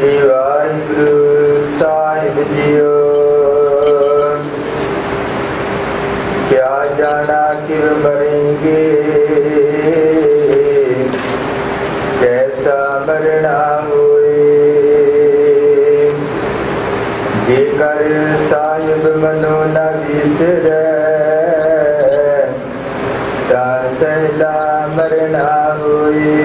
श्री वाहिगुरु साहिब जियो। क्या जाना कि मरेंगे, कैसा मरना होए। जेकर साहिब मनो न बिसरै, ता सहला मरना होए।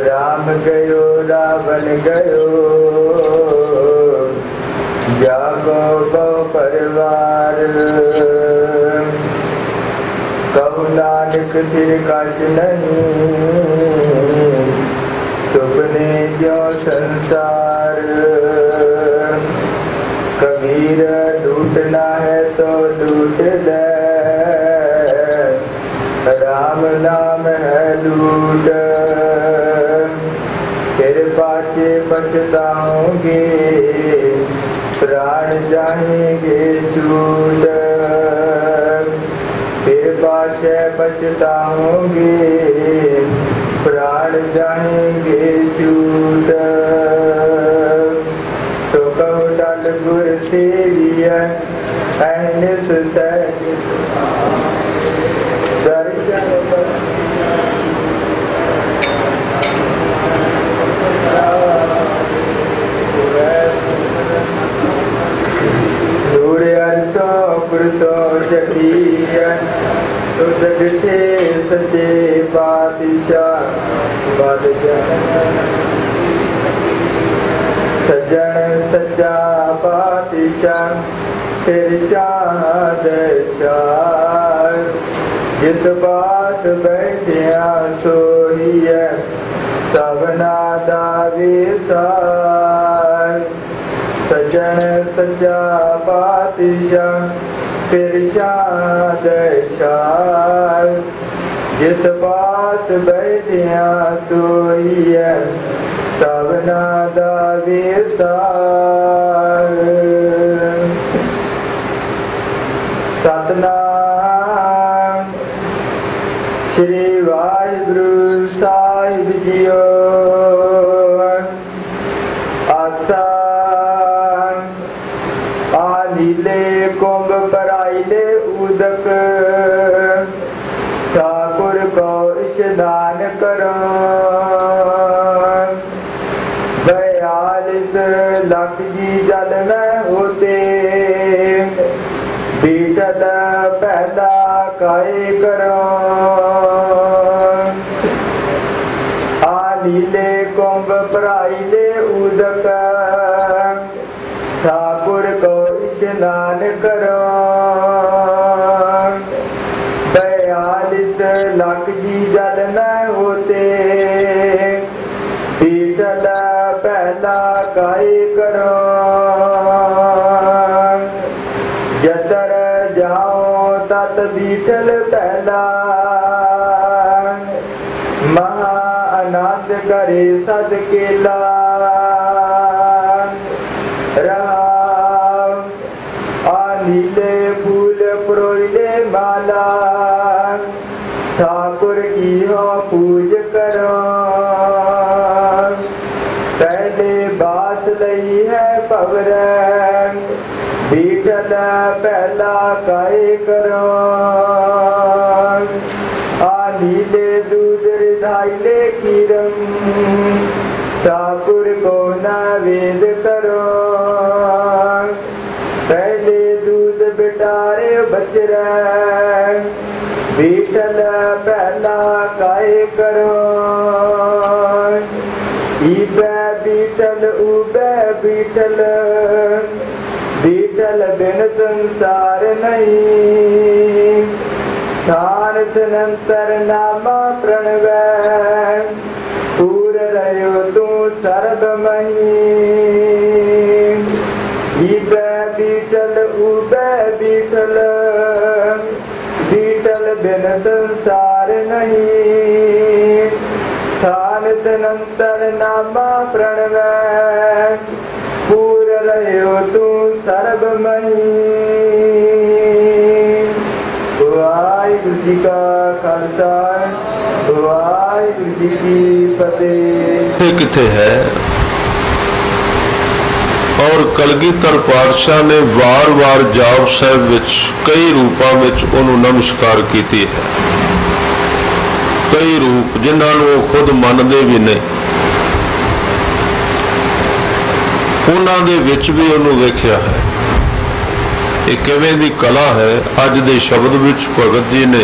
राम गयो रावण गयो, जागो गो परिवार। कहु नानक फिर कछ नहीं, सुपने जो संसार। कबीर लूटना है तो लूट ले, राम नाम है लूट। फिर पाछे पछताओगे, प्राण जाएंगे छूट। फिर पाछे पछताओगे, प्राण जाएंगे छूट। सो कहो डल गुर सेविय, अहनिस सहनिस दर्शन पुरुषो शकीय, तो जगते सचे पातिशाह। सजन सच्चा पातिशाह, शेरशाह दशाह। जिस पास बैठिया सोई है, सबना दावे सार। सजन सच्चा पातिशाह, शेरशाह दशाह। जिस पास बैठिया सोई है, सबना दावे सार। सतनाम श्री वाहिगुरु साहिब जियो। आसा आलीले कुंभ पराइले उदक, ठाकुर को स्नान करो। 42 लाख जी जल में होते, बीटल पहला काय करो। आलीले कुंभ पराइले उदक, ठाकुर को स्नान करो। 42 लाख जी जल में होते, बीटल पहला काय करो। जतर जाओ तत बीटल पहला, महा आनंद करे सद केला। आलीले फूल पुरोइले माला, ठाकुर की हो पूज करो। पहले बास लई है पवर, बीटल पहला काय करो। आलीले दूध रिधाइले कीरम, ठाकुर को नैवेद करो। पहले दूध बिटारे बचरा, बीटल पहला काय करो। ईबे बीटल उबे बीटल, बीटल बिन संसार नहीं। थान तनंतर नामा प्रणव, पूर रहो तू सर्वमही। ईबे बीटल उबे बीटल, बीटल बिन संसार नहीं। थान तनंतर नामा प्रणव, पूर रहो तू सर्वमही। वाहिगुरु जी का खालसा, ਵਾਹਿਗੁਰੂ ਜੀ ਕੀ ਫਤਿਹ। ਇਹ ਕਿੱਥੇ ਹੈ? और कलगीधर पातशाह ने वार-वार जाप साहिब विच कई रूपों में उन्होंने नमस्कार की है। कई रूप जिन्होंने वो खुद मानते भी नहीं, उन्होंने विच भी उन्होंने देखा है। ये किवें दी कला है। अज दे शब्द विच भगत जी ने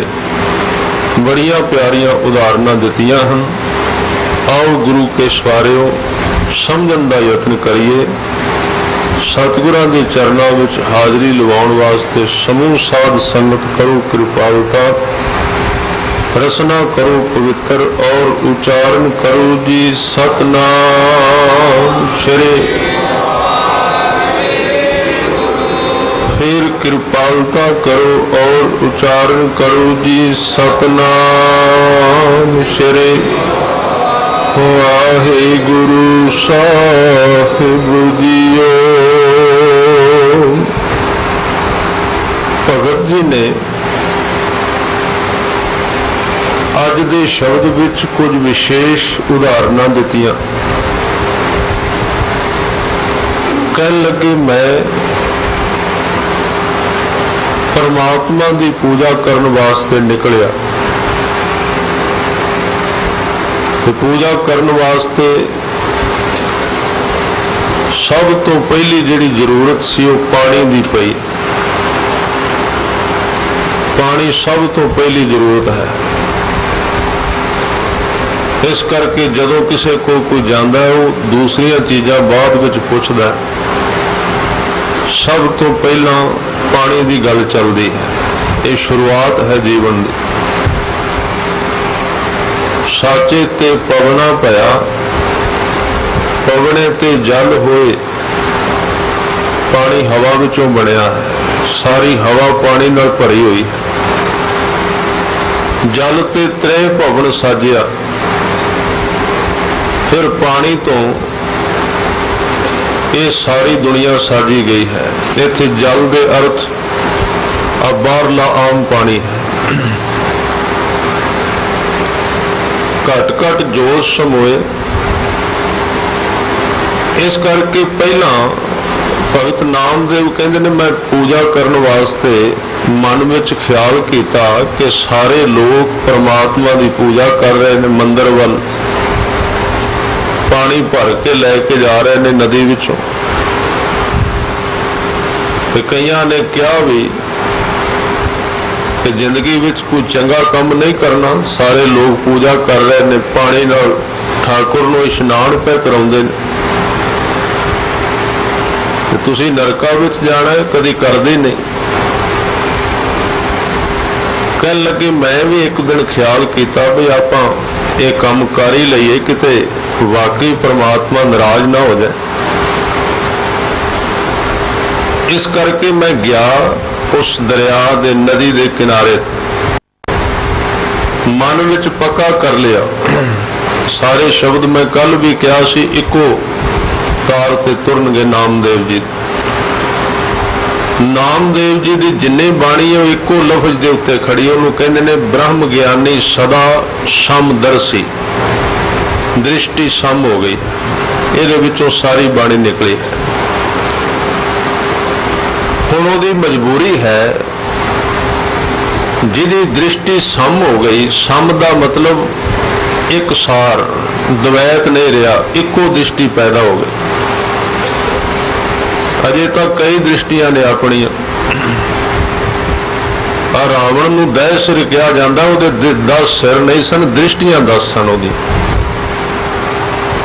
बड़िया प्यारियां उदाहरणा दित्तियां हन। आओ गुरु के सवारिओ समझण दा यत्न करिए। सतगुरां दे चरनां विच हाज़री लवाउण वास्ते समूह साध संगत करो कृपालता, रसना करो पवित्र और उच्चारण करो जी सतनाम श्री। फिर कृपालता करो और उच्चारण करो जी सतनाम श्री। वाहिगुरु साहिब जीओ। भगत जी ने अज दे शब्द विच कुछ विशेष उदाहरणा दित्तियां। कहन लगे मैं परमात्मा की पूजा करने वास्ते निकलिया। तो पूजा करने वास्ते सब तो पहली जिहड़ी जरूरत सी वो पानी की पई। पानी सब तो पहली जरूरत है। इस करके जदों किसी को कोई जाता है वो दूसरिया चीज़ां बाद विच पुछदा है, सब तो पहला पानी की गल चलती है। ये शुरुआत है जीवन की। साचे ते पवना पया, पवने ते जल होए। पानी हवा विचों बनिया है। सारी हवा पानी नाल भरी हुई है। जल ते त्रै भवन साजिया। फिर पानी तो ये सारी दुनिया साजी गई है। इत्थे जल दे अर्थ अब बाहरला आम पानी है। घट घट जोश समोए। इस करके पहला भगत नामदेव कहते ने मैं पूजा करने वास्ते मन में ख्याल किया कि सारे लोग परमात्मा की पूजा कर रहे हैं। मंदिर वाल पानी भर के लैके जा रहे हैं नदी विचों। कईयां ने कहा भी कि जिंदगी विच कोई चंगा काम नहीं करना। सारे लोग पूजा कर रहे हैं, पानी नाल ठाकुर नूं इशनान पे कराउंदे ने, तुसीं नरका विच जाना है, कदी करदे नहीं। कहन लगे मैं भी एक दिन ख्याल किया भी आपां ये काम कर ही लईए, किते वाकई परमात्मा नाराज ना हो जाए। इस करके मैं गया उस दरिया दे नदी दे किनारे। मन विच पक्का कर लिया। सारे शब्द मैं कल भी कहा सी इको तार ते तुरनगे नामदेव जी। नामदेव जी की जिन्नी बाणी है इको लफज के उत्ते खड़ी। उन्होंने कहते ने ब्रह्म ज्ञानी सदा समदर्शी। दृष्टि सम हो गई। ये विचों सारी बाणी निकली है। हुण उहदी मजबूरी है जिहदी दृष्टि सम हो गई। सम का मतलब एक सार द्वैत नहीं रहा, इको दृष्टि पैदा हो गई। अजे तक कई दृष्टियां ने अपनिया। रावण नूं 10 सिर कहा जाता, उहदे 10 सिर नहीं सन, दृष्टियां 10 सन। उहदी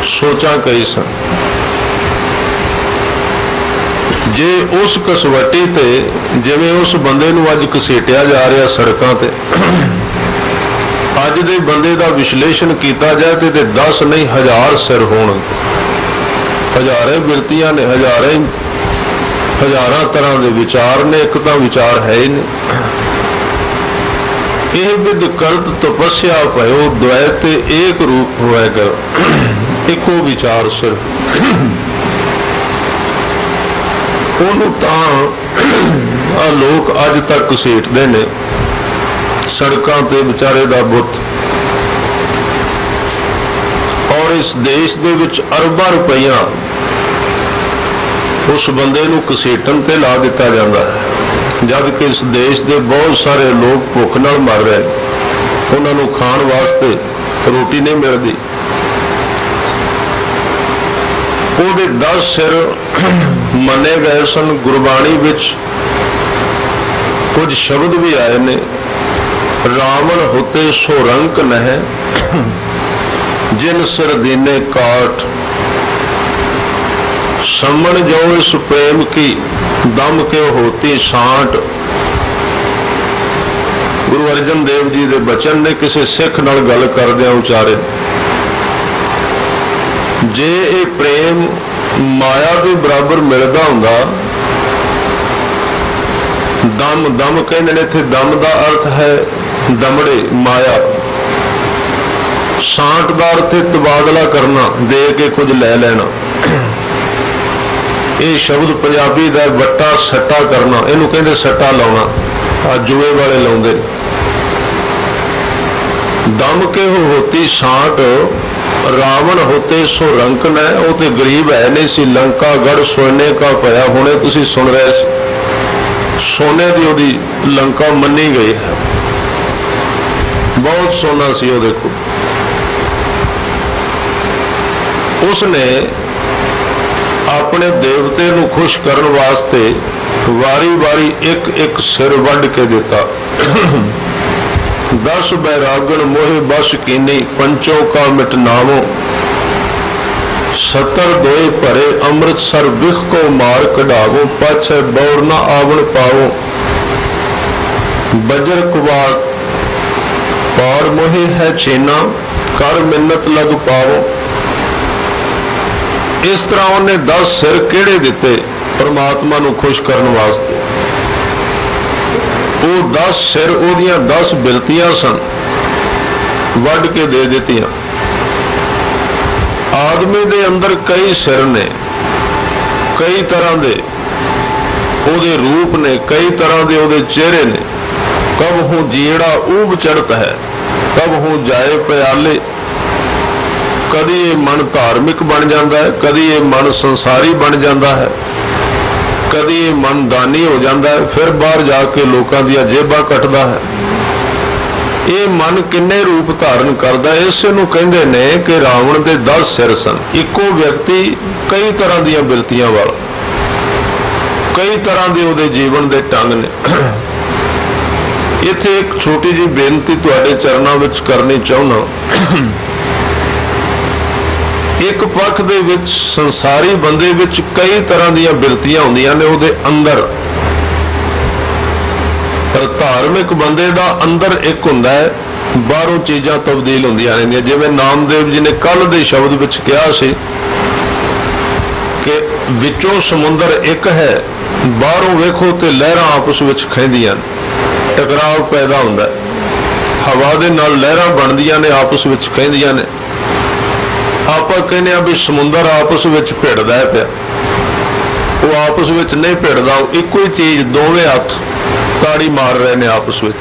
सोचा कई सन। जे उस कसवटी ते जिवें उस बंदे नूं अज घसीटिया जा रहा सड़कों ते, अज दे बंदे का विश्लेषण किया जाए तो 10 नहीं 1000 सिर होणगे। हजारें बिरतियां ने, हजारां तरह के विचार ने। एक तो विचार है ही नहीं। यह विद करत तपस्या भयो द्वैत एक रूप होएगा। इको विचार सिर्फ लोग अज तक घसीटते ने सड़कों पर बेचारे का बुत। इस देश दे विच अरबां रुपया उस बंदे नूं घसीटण ते ला दिता जाता है, जब कि इस देश के बहुत सारे लोग भुख नाल मर रहे हैं, उन्होंने खाण वास्ते रोटी नहीं मिलती। ਉਹਦੇ 10 सिर मने गए सन। गुरबाणी विच कुछ शब्द भी आए ने, रावण होते सो रंक नह, जिन सिर दीने काट, समण जो इस प्रेम की, दम के होती सांट। गुरु अर्जन देव जी के बचन ने किसी सिख नाल गल करदिआं उचारे, जे ये प्रेम माया के बराबर मिलता हुंदा, दम दम कहते हैं, इत्थे दम का अर्थ है दमड़े माया, सांट का अर्थ है तबादला करना, दे के कुछ ले लेना। ये शब्द पंजाबी का वट्टा सट्टा करना, इनू कहते सट्टा लाउना, जुए वाले लाउंदे। दम के होती सांट, रावण होते सो रंक ने, वो तो गरीब है नहीं सी, लंका गढ़ सोने का पाया। हुणे तुसी सुन रहे सोने की ओदी लंका मनी गई है, बहुत सोना सी वो। देखो उसने अपने देवते नूं खुश करने वास्ते वारी वारी एक एक सिर वढ़ के दिता। 10 बैरागण मोह बस कीनी, पंचों का मिटनावो, 70 दोए भरे अमृतसर विख को मार कढ़ावो, पाछे बौर न आवण पावो, बजर कुवार पार मोहे है छीना, कर मिन्नत लग पावो। इस तरह उन्हें 10 सिर केड़े दिते परमात्मा नूं खुश करने वास्ते। वो 10 सिर ओदियां 10 बिलतियां सन, वढ़ के दे दित्तियां। आदमी दे अंदर कई सिर ने, कई तरह दे ओदे रूप ने, कई तरह दे ओदे चेहरे ने। कब हूँ जीड़ा ऊब चढ़त है, कब हूँ जाए प्याले। कदी ये मन धार्मिक बन जाता है, कदी ये मन संसारी बन जाता है, कदी ये मन दानी हो जाता है, फिर बाहर जाके लोगों दी जेबां कटदा है। ये मन किन्ने रूप धारण करता है, इस नूं कहंदे ने कि रावण के 10 सिर सन। इको व्यक्ति कई तरह दी बिरतियां वाला, कई तरह के उहदे जीवन के ढंग ने। इत्थे एक छोटी जी बेनती तुहाडे चरणों विच करनी चाहुंदा। एक पक्ष दे विच संसारी बंदे विच कई तरह दी बिरतियां हुंदियां ने उहदे अंदर, पर धार्मिक बंदे दा अंदर एक हुंदा है, बाहरों चीज़ां तब्दील हुंदियां रहिंदियां। जिवें नामदेव जी ने कल दे शब्द विच कहा सी कि विचों समुंदर एक है, बाहरों वेखो ते लहरां आपस विच खैंदियां, टकराव पैदा हुंदा है, हवा दे नाल लहरां बनदियां ने, आपस विच खैंदियां ने। आप कहने भी समुंदर आपस में भिड़दा है पिया, वो आपस में नहीं भिड़दा, इको ही चीज दोवें हथ ताड़ी मार रहे हैं आपस में।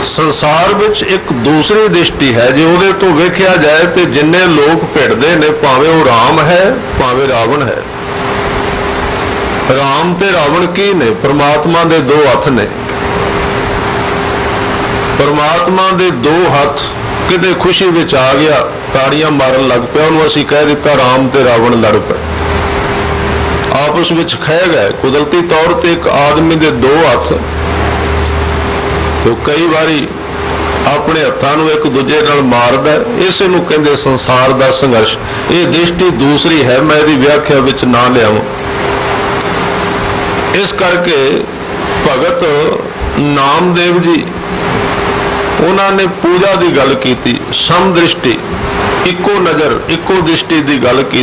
संसार में एक दूसरी दृष्टि है, जो उहदे तो वेख्या जाए तो जिन्ने लोग भिड़दे ने, भावें वो राम है भावें रावण है। राम ते रावण की ने? परमात्मा दे 2 हथ ने। परमात्मा दे 2 हथ किते खुशी विच आ गया, ताड़ियां मारन लग पिया, उन्होंने असीं कह दिता राम ते रावण लड़ पे, आपस विच खह गए। कुदरती तौर पर एक आदमी के 2 हथ, तो कई बारी अपने हत्थां एक दूजे नाल मारदा, इस नूं कहंदे संसार का संघर्ष। ये दृष्टि दूसरी है, मैं इसकी व्याख्या विच ना लियावां। इस करके भगत नामदेव जी उन्होंने पूजा की गल की, सम दृष्टि, इको नज़र, इको दृष्टि की गल की।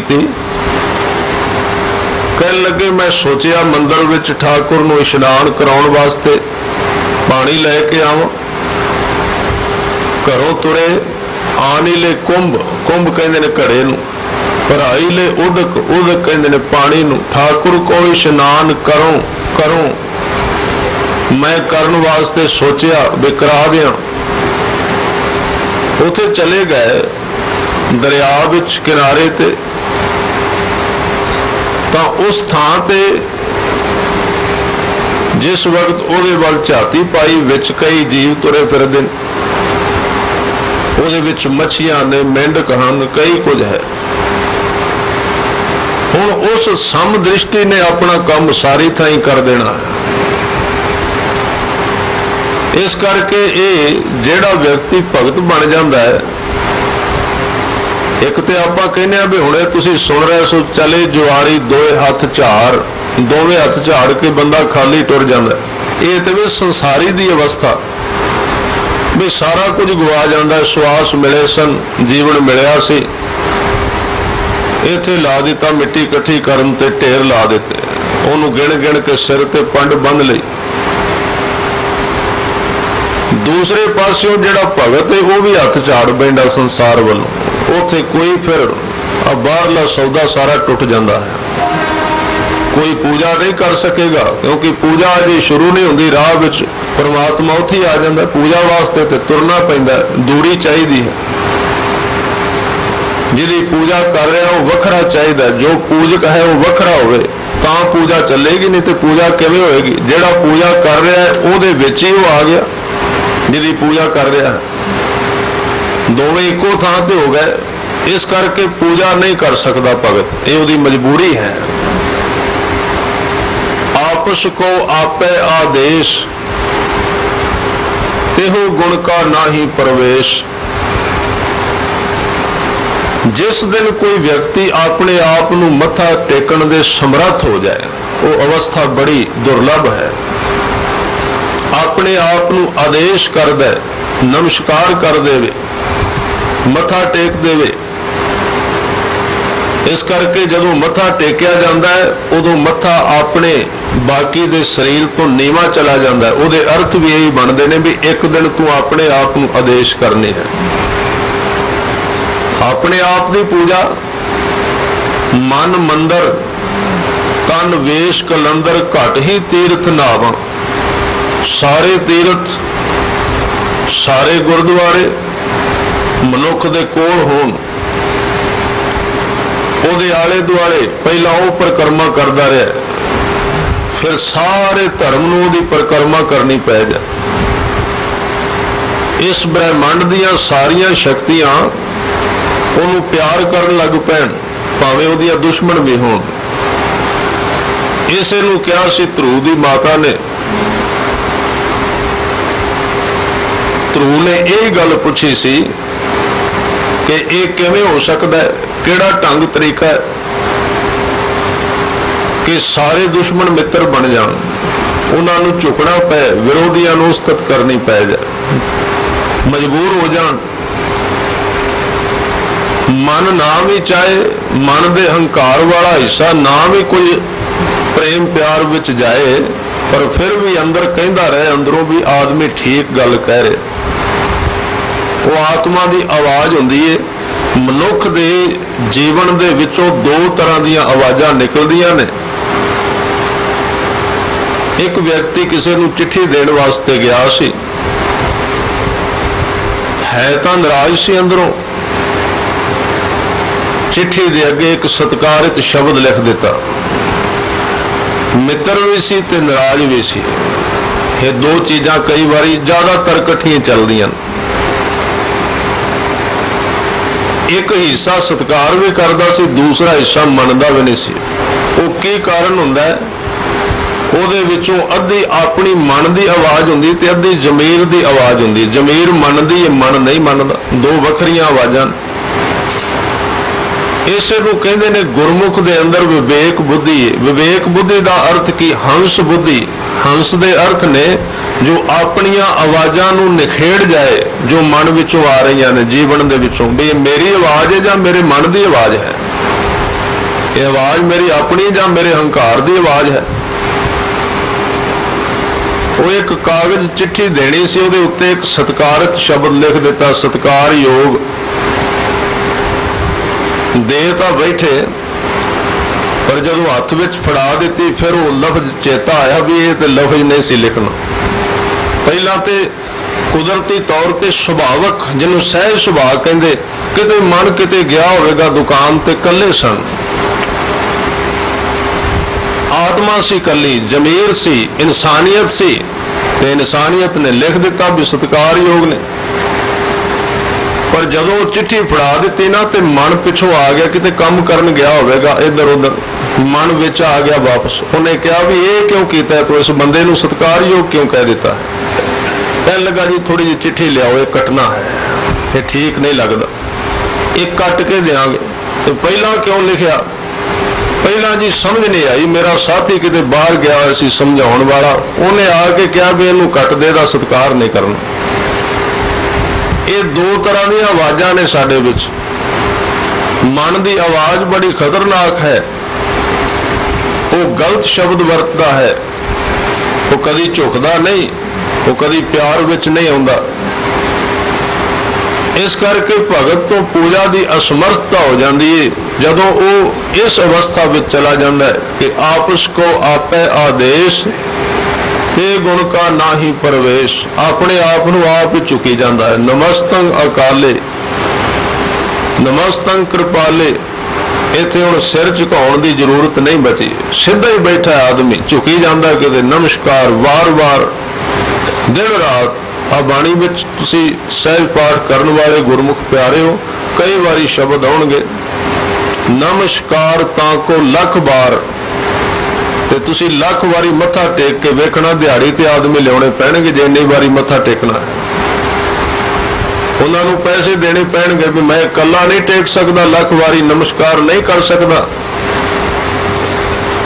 कह लगे मैं सोचिया मंदिर विच ठाकुर नूं इशनान कराउण वास्ते पानी लैके आवां, घरों तुरे आनी ले कुंभ, कुंभ कहंदे ने घड़े नूं, भराई ले उदक, उदक कहंदे ने पानी नूं। ठाकुर को इशनान करो करो, मैं करन वास्ते सोचिया भी करा दियां। उथे चले गए, दरिया विच किनारे ते, तो उस थां ते जिस वक्त उहदे वल झाती पाई विच कई जीव तुरे फिरदे ने, उहदे विच मच्छियां ने, मेंढक हन, कई कुछ है। हुण उस सम दृष्टि ने अपना काम सारी थाई कर देना है। इस करके ये जिहड़ा व्यक्ति भगत बन जाता है, एक तो आप कहने भी हुणे तुसीं सुन रहे सो, चले जुआरी दोए हथ झाड़, दोवें हथ झाड़ के बंदा खाली टुर जाता है। ये तो भी संसारी दी अवस्था भी सारा कुछ गवा जाता। श्वास मिले सन, जीवन मिलया सी, इत्थे ला दिता मिट्टी इकट्ठी करन ते ढेर ला दिते, उन्होंने गिण गिण के सिर ते पंड बंध लई। दूसरे पासों जिहड़ा भगत है वह भी हथ झाड़ बैठा संसार वालों, उत्थे कोई फिर बाहरला सौदा सारा टुट जाता है। कोई पूजा नहीं कर सकेगा, क्योंकि पूजा अजे शुरू नहीं होती, राह विच परमात्मा उत्थे आ जाता। पूजा वास्ते तो तुरना पैंदा, दूरी चाहिए है। जिहदी पूजा कर रहा वो वखरा चाहिए, जो पूजक है वो वखरा होवे तां पूजा चलेगी, नहीं तो पूजा किवें होएगी। जिहड़ा पूजा कर रहा है उहदे विच ही वो आ गया, जिहदी पूजा कर रहा है। दोवें इक्को थां ते हो गए, इस करके पूजा नहीं कर सकता भगत, ये उहदी मजबूरी है। आपस को आपे आदेश, तेहो गुण का नाही प्रवेश। जिस दिन कोई व्यक्ति अपने आप नूं मत्था टेकण दे समर्थ हो जाए, वो अवस्था बड़ी दुर्लभ है। अपने आप नूं आदेश कर दे, नमस्कार कर देवे, मत्था टेक देवे। इस करके जदों मत्था टेकिया जाता है, उदों मत्था अपने बाकी दे शरीर तो नीवा चला जाता है। उहदे अर्थ भी यही बनते हैं भी एक दिन तू अपने आप नूं आदेश करने है। अपने आप की पूजा, मन मंदर तन वेश कलंदर घट ही तीर्थ नावां। सारे तीर्थ, सारे गुरुद्वारे मनुख दे कोल होण, उहदे आले दुआले पहला वो परिक्रमा करता रहा, फिर सारे धर्म नूं उहदी परिक्रमा करनी पै जाए। इस ब्रह्मंड दीयां सारियां शक्तियां उहनूं प्यार करन लग पैण, भावें उहदियां दुश्मन भी होण। इसे नूं कहा सी ध्रुव दी माता ने, ध्रुव ने यही गल पूछी सी कि यह किवें हो सकता है, किहड़ा ढंग तरीका है कि सारे दुश्मन मित्र बन जाण, उन्हां नूं झुकना पै, विरोधियां नूं उस्तत करनी पै जाए, मजबूर हो जाण। मन ना भी चाहे, मन दे हंकार वाला हिस्सा ना भी कोई प्रेम प्यार विच जाए, पर फिर भी अंदर कहता रहे, अंदरों भी आदमी ठीक गल कह रहे। वो आत्मा की आवाज़ हुंदी है। मनुख दे जीवन दे विचों दो तरह दी आवाज़ां निकलदियां ने। एक व्यक्ति किसी नूं चिट्ठी देण वास्ते गया सी, है तां नाराज सी अंदरों, चिट्ठी दे अगे एक सत्कारित शब्द लिख दिता। मित्र भी सी ते नाराज भी सी। ये दो चीज़ां कई बारी ज़्यादातर इकट्ठियां चलदियां। एक हिस्सा सत्कार भी करता सी, दूसरा हिस्सा मनता भी नहीं सी। वो की कारण हुंदा है, ਉਹਦੇ ਵਿੱਚੋਂ ਅੱਧੀ ਆਪਣੀ ਮਨ ਦੀ ਆਵਾਜ਼ ਹੁੰਦੀ ਤੇ ਅੱਧੀ ਜ਼ਮੀਰ ਦੀ ਆਵਾਜ਼ ਹੁੰਦੀ। ਜ਼ਮੀਰ ਮੰਨਦੀ ਹੈ, ਮਨ ਨਹੀਂ ਮੰਨਦਾ, ਦੋ ਵੱਖਰੀਆਂ ਆਵਾਜ਼ਾਂ। ਇਸੇ ਨੂੰ ਕਹਿੰਦੇ ਨੇ ਗੁਰਮੁਖ ਦੇ ਅੰਦਰ ਵਿਵੇਕ ਬੁੱਧੀ ਹੈ। ਵਿਵੇਕ ਬੁੱਧੀ ਦਾ ਅਰਥ ਕੀ? ਹੰਸ ਬੁੱਧੀ। ਹੰਸ ਦੇ ਅਰਥ ਨੇ ਜੋ ਆਪਣੀਆਂ ਆਵਾਜ਼ਾਂ ਨੂੰ ਨਿਖੇੜ ਜਾਏ, ਜੋ ਮਨ ਵਿੱਚੋਂ ਆ ਰਹੀਆਂ ਨੇ ਜੀਵਨ ਦੇ ਵਿੱਚੋਂ, ਵੀ ਮੇਰੀ ਆਵਾਜ਼ ਹੈ ਜਾਂ ਮੇਰੇ ਮਨ ਦੀ ਆਵਾਜ਼ ਹੈ, ਇਹ ਆਵਾਜ਼ ਮੇਰੀ ਆਪਣੀ ਜਾਂ ਮੇਰੇ ਹੰਕਾਰ ਦੀ ਆਵਾਜ਼ ਹੈ। वो एक कागज चिट्ठी देनी सी, उहदे उत्ते एक सत्कारत शब्द लिख दिता, सत्कारयोग। दे तां बैठे, पर जदों हत्थ विच फड़ा दिती फिर वो लफ्ज चेता आया भी ये तो लफ्ज नहीं सी लिखना। पहला तो कुदरती तौर पर सुभावक, जिन्होंने सहज सुभाव कहते, किते मन किते गया होगा दुकान ते कल्ले सन, आत्मा सी कली, जमीर सी, इंसानियत सी, ते इंसानियत ने लिख दिता भी सत्कारयोग ने। पर जदों चिट्ठी फड़ा दी ना तो मन पिछों आ गया, किते काम करन गया होगा इधर उधर, मन विच आ गया वापस। उन्हें कहा भी ये क्यों किया, तो इस बंदे नूं सत्कारयोग क्यों कह दिता है। कहने लगा जी थोड़ी जी चिट्ठी लियाओ, ये कटना है, ये ठीक नहीं लगता, एक कट के देंगे। तो पहला क्यों लिखा, पहला जी समझ नहीं आई, मेरा साथी किते बाहर गया सी समझाउण वाला, उन्हें आके कहा भी इनू कट दे, दा सत्कार नहीं करना। ये दो तरह दी आवाज़ां ने साडे विच। मन की आवाज़ बड़ी खतरनाक है, वो गलत शब्द वरतदा है, वो कदी झुकदा नहीं, वो कदी प्यार विच नहीं आउंदा। इस करके भगत तो पूजा की असमर्थता हो जाती है जदों वो इस अवस्था में चला जाता है कि आपस को आपे आदेश ते गुण का ना ही प्रवेश, अपने आप को आप ही चुकी जाता है। नमस्तंग अकाले नमस्तंग कृपाले, इत्थे हुण सिर झुकाउण की जरूरत नहीं बची, सीधा ही बैठा आदमी झुकी जाता कि नमस्कार वार वार दिन रात। आ बाणी विच तुसी सहज पाठ करने वाले गुरमुख प्यारे हो, कई बारी शब्द आउणगे नमस्कार ताको लख बार, ते तुसी लख बारी मत्था टेक के वेखना, दिहाड़ी ते आदमी लियाने पैणगे जे इन्नी बारी मत्था टेकना है। उन्होंने पैसे देने पैणगे भी मैं कला नहीं टेक सकता, लख बारी नमस्कार नहीं कर सकता,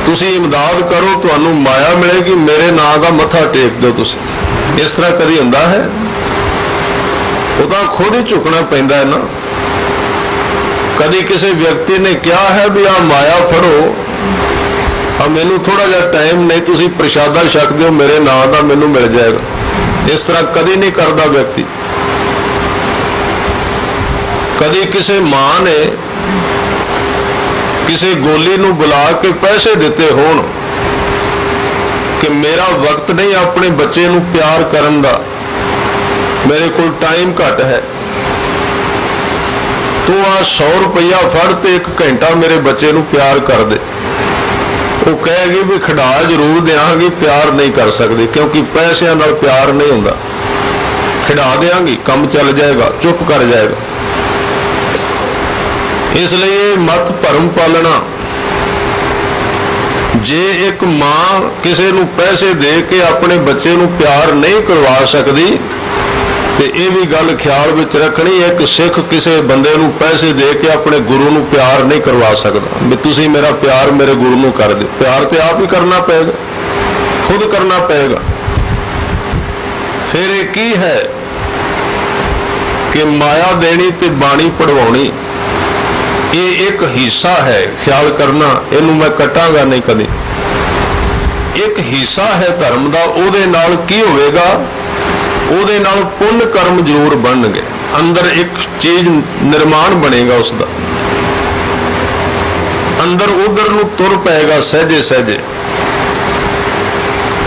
तुसी इमदाद करो, तुहानू माया मिलेगी, मेरे नां दा मत्था टेक दो तुसी। इस तरह कभी हुंदा है, वो तो खुद ही झुकना पैंदा है ना। कभी किसी व्यक्ति ने कहा है भी आ माया फड़ो, आ मैनू थोड़ा जा टाइम नहीं, तुसी प्रशादा छक दो, मेरे नां दा मैनू मिल जाएगा। इस तरह कभी नहीं करता व्यक्ति। कभी किसी मां ने किसी गोली नू बुला के पैसे दिते होण कि मेरा वक्त नहीं अपने बच्चे नू प्यार करन दा, मेरे को टाइम घट है, तू आ 100 रुपया फड़ ते 1 घंटा मेरे बच्चे नू प्यार कर दे। वो कहेगी भी खिडा जरूर देंगी, प्यार नहीं कर सकती, क्योंकि पैसों नाल प्यार नहीं हुंदा। खिडा देंगी, काम चल जाएगा, चुप कर जाएगा। इसलिए मत भरम पालना। जे एक मां किसी नू पैसे दे के अपने बच्चे नू प्यार नहीं करवा सकती, तो यह भी गल ख्याल विच रखनी, एक सिख किसी बंदे नू पैसे दे के अपने गुरु नू प्यार नहीं करवा सकता भी तुसी मेरा प्यार मेरे गुरु नू कर दे। प्यार तो आप ही करना पएगा, खुद करना पएगा। फिर एक ही है कि माया देनी ते बाणी पढ़वानी, ये एक हिस्सा है, ख्याल करना, इनू मैं कटांगा नहीं कभी। एक हिस्सा है धर्म का, उहदे नाल की होवेगा, उहदे नाल पुण्य कर्म जरूर बनणगे, अंदर एक चीज निर्माण बनेगा, उसका अंदर उधर नू तुर पेगा सहजे सहजे,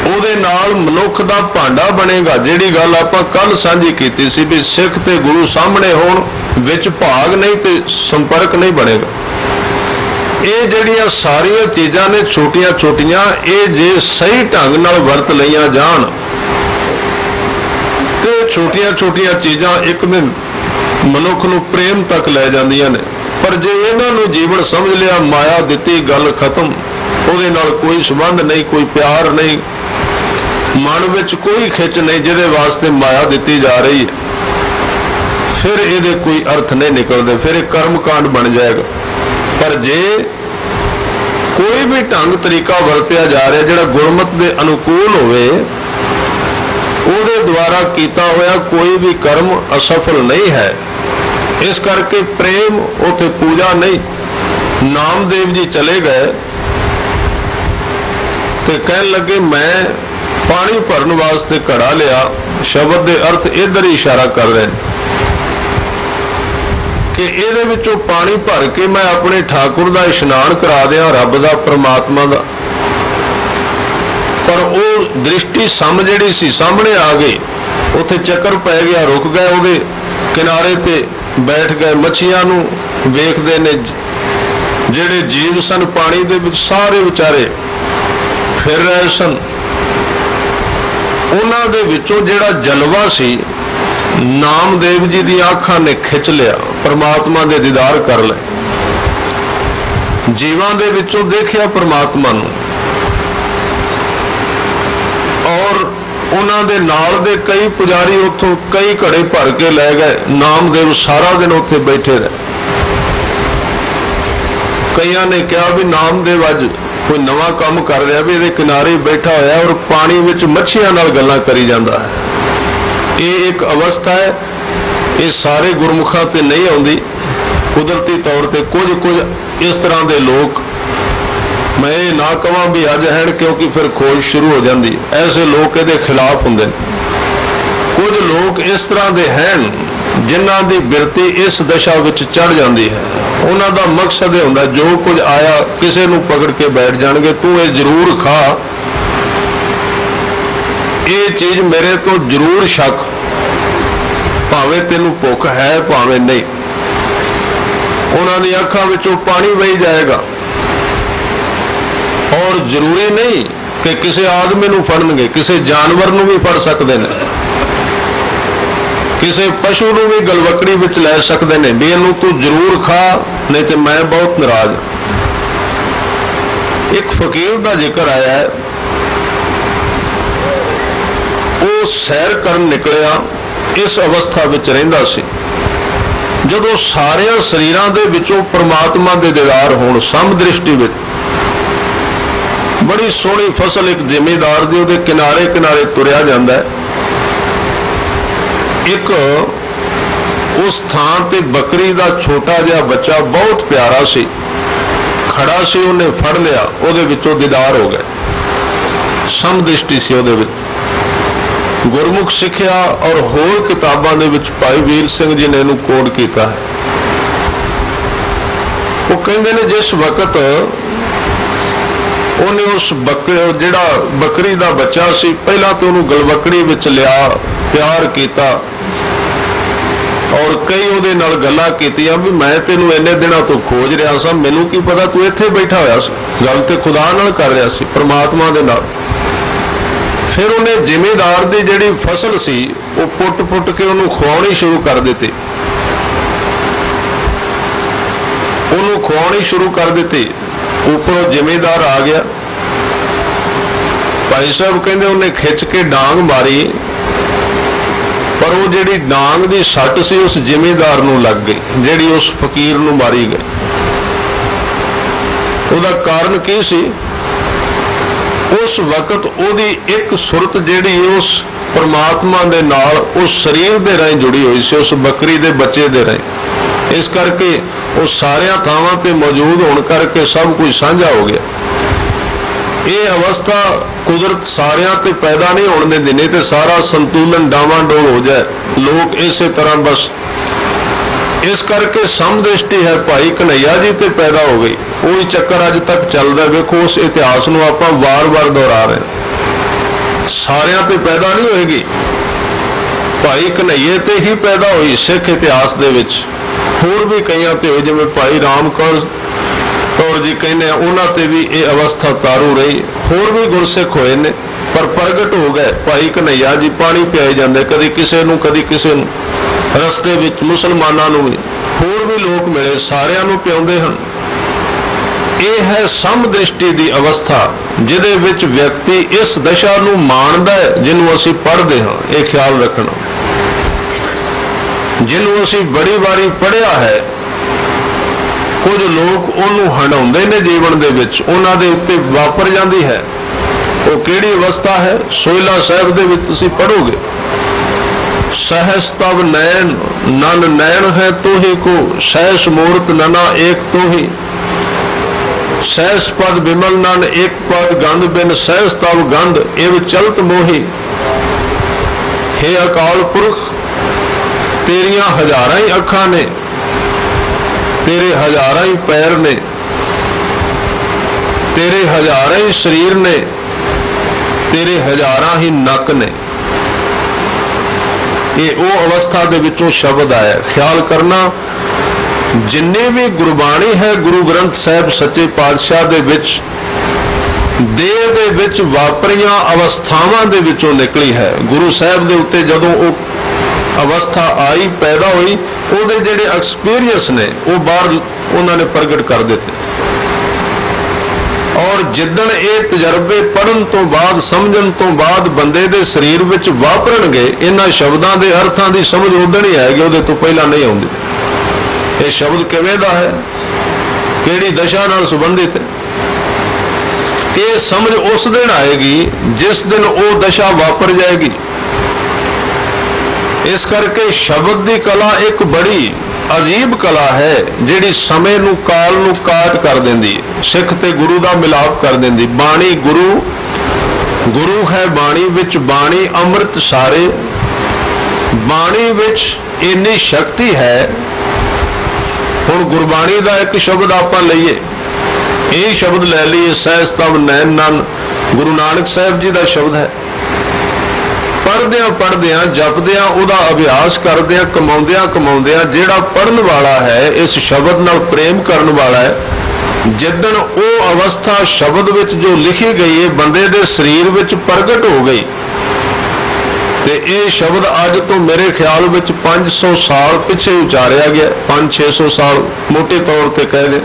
उहदे नाल मनुख दा भांडा बनेगा। जिहड़ी गल आपां कल सांझी कीती सी भी सिख ते गुरु सामने होण, विच भाग नहीं ते संपर्क नहीं बनेगा। ये जिहड़ियां सारियां चीज़ां ने छोटियां छोटियां, ये जे सही ढंग नाल वरत लईआं जाण ते छोटियां छोटियां चीज़ां एक दिन मनुख नूं प्रेम तक लै जांदियां ने। पर जे इन्हां नूं जीवन समझ लिया, माया दित्ती गल खत्म, उहदे नाल कोई संबंध नहीं, कोई प्यार नहीं, मन विच कोई खिच नहीं जिहदे वास्ते माया दित्ती जा रही है, फिर ये कोई अर्थ नहीं निकलते, फिर एक कर्म कांड बन जाएगा। पर जे कोई भी ढंग तरीका वरत्या जा रहा जिहड़ा गुरमत के अनुकूल होवे, उहदे द्वारा किया होया कोई भी कर्म असफल नहीं है। इस करके प्रेम उथे पूजा नहीं। नामदेव जी चले गए तो कहने लगे मैं पानी भरन वास्ते घड़ा लिया, शब्द के अर्थ इधर ही इशारा कर रहे हैं कि इहदे विचों पानी भर के मैं अपने ठाकुर का इशनान करा दिया, रब का परमात्मा का। पर वो दृष्टि सम जिहड़ी सी सामने आ गई उत्थे चक्कर पै गया, रुक गए, उहदे किनारे ते बैठ गए, मच्छियां नूं वेखदे ने। जिहड़े जीव सन पानी दे विच सारे विचारे फिर रहे सन। उन्हां दे विचों जिहड़ा जलवा सी नामदेव जी दी आंखां ने खिंच लिया, परमात्मा दे दीदार कर लए। जीवां दे विचों देखिया परमात्मा नूं, और उन्हां दे नाल दे कई पुजारी उत्थों कई घड़े भर के लै गए। नामदेव सारा दिन उत्थे बैठे रहे। कईयां ने कहा भी नामदेव अज कोई नवा काम कर रहा, भी इहदे किनारे बैठा होया और पानी विच मच्छियां नाल गल्लां करी जांदा है। ये एक अवस्था है, ये सारे गुरमुखां ते नहीं आउंदी। कुदरती तौर पर कुछ इस तरह के लोग, मैं ये ना कहां भी अज है, क्योंकि फिर खोज शुरू हो जाती, ऐसे लोग ये खिलाफ होंगे। कुछ लोग इस तरह के हैं जिन्हां दी बिरती इस दशा विच चढ़ जाती है। उन्हां दा मकसद यह होंदा, जो कुछ आया किसी नूं पकड़ के बैठ जाणगे, तू ये जरूर खा, ये चीज मेरे तो जरूर शक, भावें तेनू भुख है भावें नहीं। उन्हां दी अखां विचों पानी वही जाएगा। और जरूरी नहीं कि किसी आदमी नूं फड़नगे, किसी जानवर नूं भी फड़ सकते हैं, किसी पशु नूं भी गलवकड़ी विच लै सकते हैं भी इनू तू जरूर खा, नहीं तो मैं बहुत नाराज। एक फकीर का जिक्र आया है, वो सैर करन निकलिया, इस अवस्था विच रहिंदा सी जदों सारिया शरीरां दे विचों परमात्मा दे दीदार होण। सम दृष्टि विच बड़ी सोहनी फसल एक जिमीदार दी उहदे किनारे किनारे तुरिया जांदा है। एक उस थां ते बकरी का छोटा जिहा बच्चा बहुत प्यारा सी, खड़ा सी, उन्हें फड़ लिया, उहदे विचों दीदार हो गए। सम दृष्टि सी उहदे विच। गुरमुख सिक्ख्या और होर किताबां दे विच भाई वीर सिंह जी ने इहनूं कोड कीता है। वो कहंदे ने जिस वक्त उन्हें उस जिहड़ा बकरी का बच्चा सी, पहला तो उन्होंने गलवकड़ी विच लिया, प्यार किया और कई उहदे नाल गल्लां कीतियां भी मैं तेनू इन्ने दिनों तो खोज रहा सा, मैनू की पता तू इत्थे बैठा होया सी। गल ते खुदा नाल कर रहा सी, परमात्मा दे नाल। फिर उन्हें जिमीदार की जिहड़ी फसल सी वो पुट पुट के उन्होंने खुआनी शुरू कर दी, उन्होंने खुआनी शुरू कर दी। ऊपरों जिमीदार आ गया, भाई साहब कहते उन्हें खिंच के डांग मारी, पर वो जिहड़ी डांग की सट सी उस जिमीदार नूं लग गई, जिहड़ी उस फकीर नूं मारी गई। उसदा कारण की सी? उस वक्त उहदी एक सुरत जिहड़ी उस परमात्मा दे नाल उस शरीर दे राहीं जुड़ी हुई सी, उस बकरी दे बच्चे दे राहीं। इस करके वो सारिया थावां ते मौजूद होने करके सब कुछ साझा हो गया। ये अवस्था कुदरत सारिया ते पैदा नहीं होने देती, नहीं तो सारा संतुलन डावाडोल हो जाए। लोग इसे तरह बस इस करके समदृष्टि है भाई कन्हैया जी ते पैदा हो गई। वही चक्कर अज तक चलता। देखो उस इतिहास को आप वार वार दोहरा रहे। सारिया ते पैदा नहीं होएगी, भाई कन्हैये ते ही पैदा हुई सिख इतिहास दे विच। होर भी कई ते हो, जिवें भाई राम कौर जी कहने उन्हां ते भी ये अवस्था तारू रही। होर भी गुरसिख होए ने पर प्रगट हो गए। भाई कन्हैया जी पानी पियाई जाते, कदी किसे नूं कदी किसे नूं। रस्ते विच मुसलमानां नूं भी होर भी लोग मिले, सारियां नूं पियाउंदे हन। ये है समदृष्टि की अवस्था जिहदे विच व्यक्ति इस दशा नूं माणदा है जिन्हों असीं पढ़दे हां। ये ख्याल रखना, जिन्हों असीं बड़ी बारी पढ़िया है। कुछ लोग उन्होंने हंडाउंदे ने जीवन दे विच, उन्हां दे उत्ते वापर जाती है। वो किहड़ी अवस्था है? सोहिला साहिब दे विच तुसीं पढ़ोगे, सहस तब नैन नन नैन है तो ही को, सहस मूर्त नना एक तो ही, सहस पद विमल नन एक पद गंध बिन, सहस तब गंध एव चलत मोही। हे अकाल पुरख तेरिया हजारां ही अखां ने, तेरे हजारां ही पैर ने, तेरे हजारां ही शरीर ने, तेरे हजारां ही नक ने। ये वो अवस्था दे विचों शब्द आया। ख्याल करना, जिन्नी भी गुरबाणी है गुरु ग्रंथ साहिब सच्चे पातशाह दे विच देह दे विच वापरियां अवस्थावां दे विचों निकली है। गुरु साहिब दे उत्ते जदों वो अवस्था आई, पैदा हुई, उहदे जिहड़े एक्सपीरियंस ने वो बाहर उन्होंने प्रगट कर दिते। और जिदन ये तजर्बे पढ़न तो बाद, समझन तो बाद बंदे दे शरीर विच वापरनगे, इन्हां शब्दां दे अर्थां दी समझ उदण ही आएगी, उहदे तो पहला नहीं आउंदी। ये शब्द किवें दा है, किहड़ी दशा नाल संबंधित है, ये समझ उस दिन आएगी जिस दिन वो दशा वापर जाएगी। इस करके शब्द की कला एक बड़ी अजीब कला है, जिहड़ी समय नूं काल नूं काट कर देंदी है, सिख ते गुरु दा मिलाप कर देंदी। बाणी गुरु, गुरु है बाणी विच, बाणी अमृत सारे, बाणी विच इन्नी शक्ति है। हुण गुरबाणी दा एक शब्द आपां लईए, यही शब्द लै लीए, सहज तब नैन नन, गुरु नानक साहिब जी का शब्द है। पढ़द्या पढ़द्या, जपद्या, उहदा अभ्यास करद्या, कमाउंद्या कमाउंद्या, जिहड़ा पढ़न वाला है, इस शब्द नाल प्रेम करन वाला है, जिदन वो अवस्था शब्द विच जो लिखी गई है बंदे दे शरीर विच प्रगट हो गई, ते ये शब्द अज तो मेरे ख्याल विच 500 साल पिछे उचारिया गया, 500-600 साल मोटे तौर पर कह दें।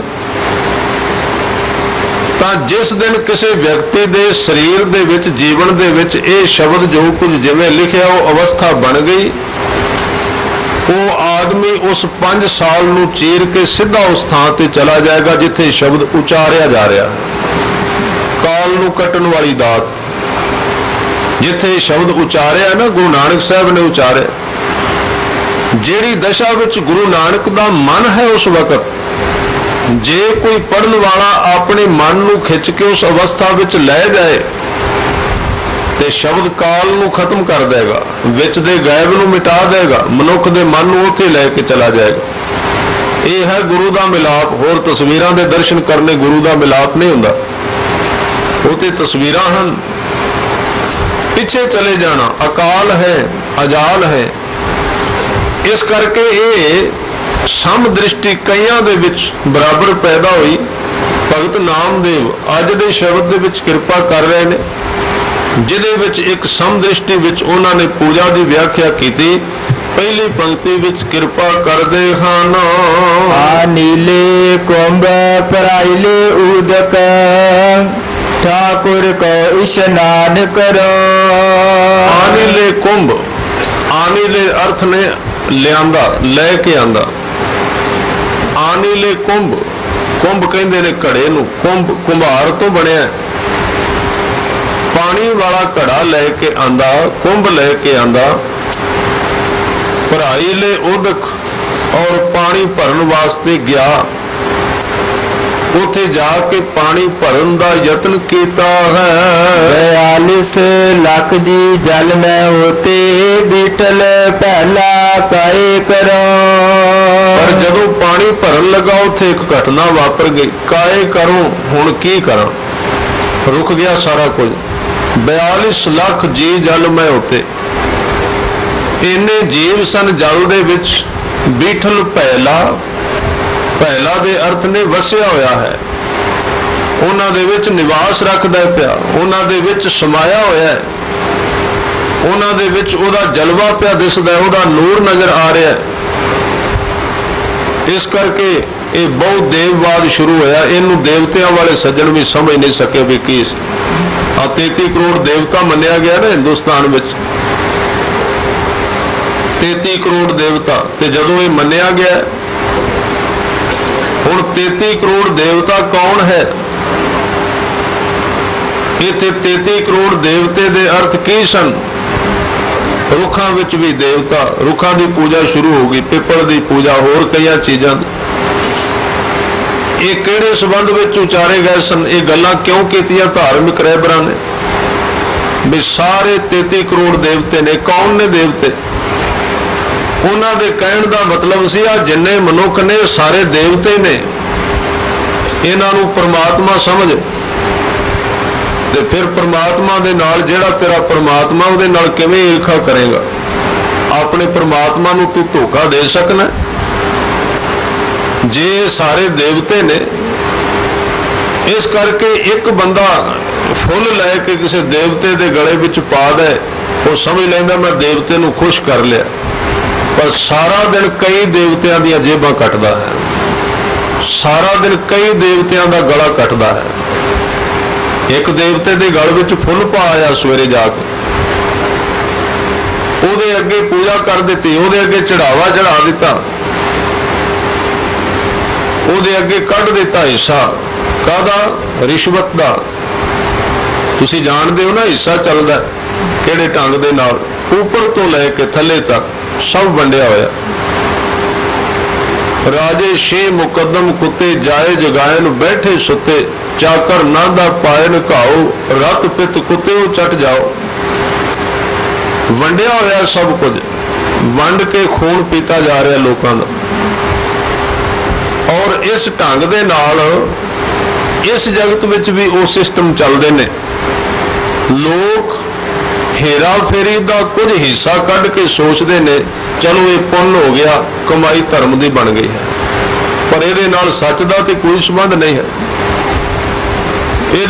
ਤਾਂ जिस दिन किसी व्यक्ति के शरीर दे विच, जीवन दे विच ये शब्द जो कुछ जिवें लिखिया वो अवस्था बन गई, वो आदमी उस 5 साल नूं चीर के सीधा उस थां ते चला जाएगा जिथे शब्द उचारिया जा रहा है। काल नूं कटन वाली दात, जिथे शब्द उचारिया ना गुरु नानक साहब ने उचारिया, जिहड़ी दशा विच गुरु नानक दा मन है उस वक्त, जे कोई पढ़न वाला अपने मन नूं खिंच के उस अवस्था विच लै जाए ते शब्द काल नूं खत्म कर देगा, विच दे गायब नूं मिटा देगा, मनुख दे मन नूं उत्थे लै के चला जाएगा। ये है गुरु दा मिलाप। होर तस्वीरां दे दर्शन करने गुरु दा मिलाप नहीं हुंदा, वो ते तस्वीरां हन। पिछे चले जाना अकाल है, अजाल है। इस करके ये सम दृष्टि कईयां दे विच बराबर पैदा हुई। भगत नामदेव अज दे शब्द दे विच किरपा कर रहे ने, जिहदे विच एक सम दृष्टि विच उन्हां ने पूजा की व्याख्या की। पहली पंक्ति विच किरपा करदे हन, नीले कुंभ पराइले उदक, ठाकुर को स्नान करो। आनीले कुंभ, आनीले अर्थ ने लियांदा, लैके आंदा। आनीले कुंभ, कुंभ कहंदे ने घड़े नूं, कुंभ कुंभार तो बनिया, पानी वाला घड़ा लैके आंदा, कुंभ लैके आंदा। भराईले उदक, और पानी भरन वास्ते गया, उथे जाके पानी भरन दा यत्न कीता है। 42 लाख जी जल में होते, बीटल पहला काए करो। पर जदों पानी भरन लगा उथे एक घटना वापर गई। काए करूं, हुण की करा, रुक गया सारा कुछ। 42 लाख जी जल में होते, इन्ने जीव सन जल दे विच। बीठल पहला, पहला दे अर्थ ने वसिया होया है, उन्हां दे विच निवास रखदा पिया, उन्हां दे विच समाया होया है, उन्हां दे विच उहदा जलवा पिया दिसदा है, उहदा नूर नजर आ रहा है। इस करके ये बहुत देववाद शुरू होया। इनू देवतियां वाले सज्जन भी समझ नहीं सके भी की 33 करोड़ देवता मन्निया गया ना हिंदुस्तान में, 33 करोड़ देवता। ते जदों ये मन्निया गया, हुण 33 करोड़ देवता कौन है? इत्थे 33 करोड़ देवते दे अर्थ की सन? रुखां विच भी देवता, रुखां की पूजा शुरू हो गई, पिपल की पूजा, होर कई चीज़ां। ये किहड़े संबंध विच उचारे गए सन? ये गल्लां क्यों कीतियां धार्मिक रहबरां ने? भी सारे 33 करोड़ देवते ने। कौन ने देवते? उन्हां दे कहण दा मतलब सी आ जिन्ने मनुख ने सारे देवते ने, इन्हां नूं परमात्मा समझ। ते फिर परमात्मा दे नाल जिहड़ा तेरा परमात्मा उहदे नाल किवें ईर्खा करेगा? अपने परमात्मा नूं तू धोखा दे सकना? जे सारे देवते ने, इस करके एक बंदा फुल लैके किसी देवते के गले विच पा दे, वो समझ लेंदा मैं देवते नूं खुश कर लिया, पर सारा दिन कई देवतियां दी जेबां कटदा है, सारा दिन कई देवतियां दा गला कटदा है। एक देवते के गल विच फुल पा आया सवेरे जाके, ਉਹਦੇ ਅੱਗੇ पूजा कर दी, ਉਹਦੇ ਅੱਗੇ चढ़ावा चढ़ा दिता, ਉਹਦੇ ਅੱਗੇ ਕੱਢ ਦਿੱਤਾ हिस्सा ਕਾਹਦਾ? रिश्वत ਦਾ। ਤੁਸੀਂ ਜਾਣਦੇ ਹੋ ना हिस्सा ਚੱਲਦਾ ਕਿਹੜੇ ਢੰਗ ਦੇ ਨਾਲ, ਉੱਪਰ ਤੋਂ ਲੈ ਕੇ ਥੱਲੇ ਤੱਕ ਸਭ ਵੰਡਿਆ ਹੋਇਆ। राजे छे मुकदम कुत्ते जाए जगायन बैठे सुते, चाकर नादा पायन घाओ, रत पित कुत्ते चट जाओ। वंडिया होया सब कुछ, वंड के खून पीता जा रहा लोगों का। और इस ढंग दे नाल इस जगत विच भी वो सिस्टम चलते ने। लोग हेरा फेरी का कुछ हिस्सा कढ़ के सोचते ने चलो ये पुण्य हो गया, कमाई धर्म की बन गई है, पर ये सच का तो कोई संबंध नहीं है। ये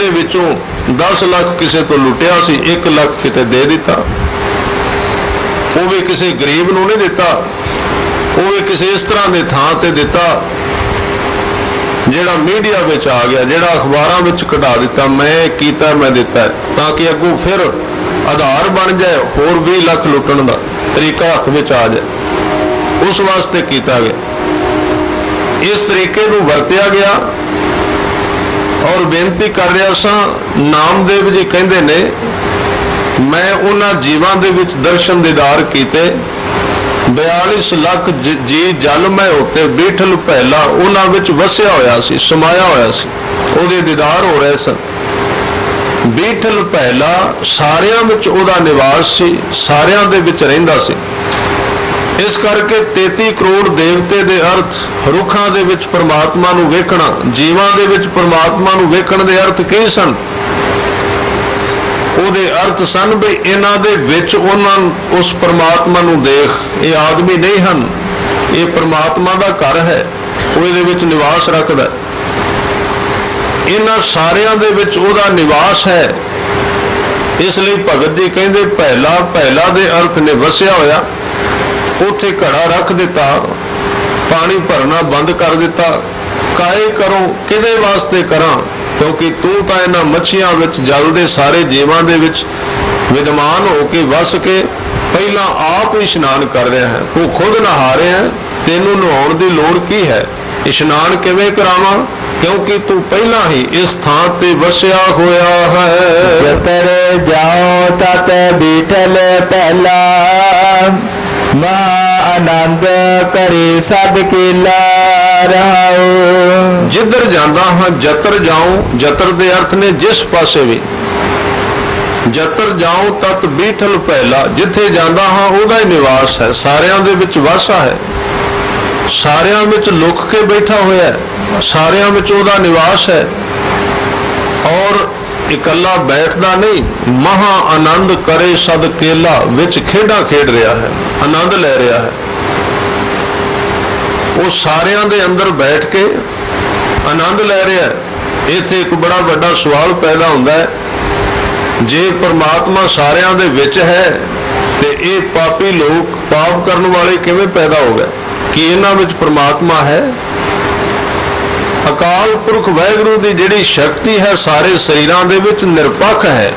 10 लाख किसी तो लुटिया सी, 1 लाख किते दे दिता, वो भी किसी गरीब नूं नहीं दिता, वो भी किसी इस तरह के थां ते दिता जिहड़ा मीडिया विच आ गया, जिहड़ा अखबारां विच कढा दिता, मैं कीता मैं दिता, ताकि अगों फिर आधार बन जाए होर 20 लाख लुटण का तरीका हथ विच आ जाए, उस वास्ते किया गया। इस तरीके नूं वरतिया गया। और बेनती कर रहा सा, नामदेव जी कहते ने मैं उन्हां जीवां दे विच दर्शन दीदार कीते, 42 लाख जी जल मैं होते बीठल पहला उन्हां विच वसिया होया सी, समाया होया सी, उहदे दीदार हो रहे सन। बीठल पहला सारियां विच उहदा निवास सी, सारियां दे विच रहिंदा सी। इस करके 33 करोड़ देवते दे अर्थ, रुखां दे विच परमात्मा नूं वेखना, जीवां दे विच परमात्मा नूं वेखण दे अर्थ की सन? उहदे अर्थ सन भी इन्हां दे विच उन्हां उस परमात्मा नूं देख, ये आदमी नहीं हन, ये परमात्मा दा घर है, वो इहदे विच निवास रखदा। इन्हां सारियां दे विच उहदा निवास है। इसलिए भगत जी कहते पहला पहला दे अर्थ ने वसिया होया, उत्थे घड़ा रख दिता, पानी भरना बंद कर दिता। काए करो किदे वास्ते करा, क्योंकि तू तो इन्हां मच्छियां विच जल दे सारे जीवां दे विच विद्यमान हो के वस के पहला आप ही इशनान कर रहा है, तू खुद नहा रहा है, तेनू नहाउण दी लोड़ की है? इशनान किवें करावां? क्योंकि तू पहला ही इस थां ते वसिया होया है। जतर जाओ तत बीठल पहला, महा आनंद करे सद केला रहाओ। जिधर जांदा हां जतर जाऊं, जतर दे अर्थ ने जिस पासे भी, जतर जाऊं तत बीठल पहला, जिथे जांदा हां उहदा ही निवास है, सारियां दे विच वासा है, सारियां विच लुक के बैठा होया है, सारियां विच उहदा निवास है। और इकल्ला बैठदा नहीं, महा आनंद करे सद केला, विच खेडां खेड रहा है, आनंद ले रहा है। वो सारियां दे अंदर बैठ के आनंद ले रहा है। इत्थे एक बड़ा बड़ा सवाल पैदा होंदा है, जे परमात्मा सारियां दे विच है ते ये पापी लोग, पाप करने वाले किवें पैदा हो गए? कि इन्हां विच परमात्मा है? अकाल पुरख वाहिगुरू की जिहड़ी शक्ति है सारे शरीरां दे विच निरपक्ष है,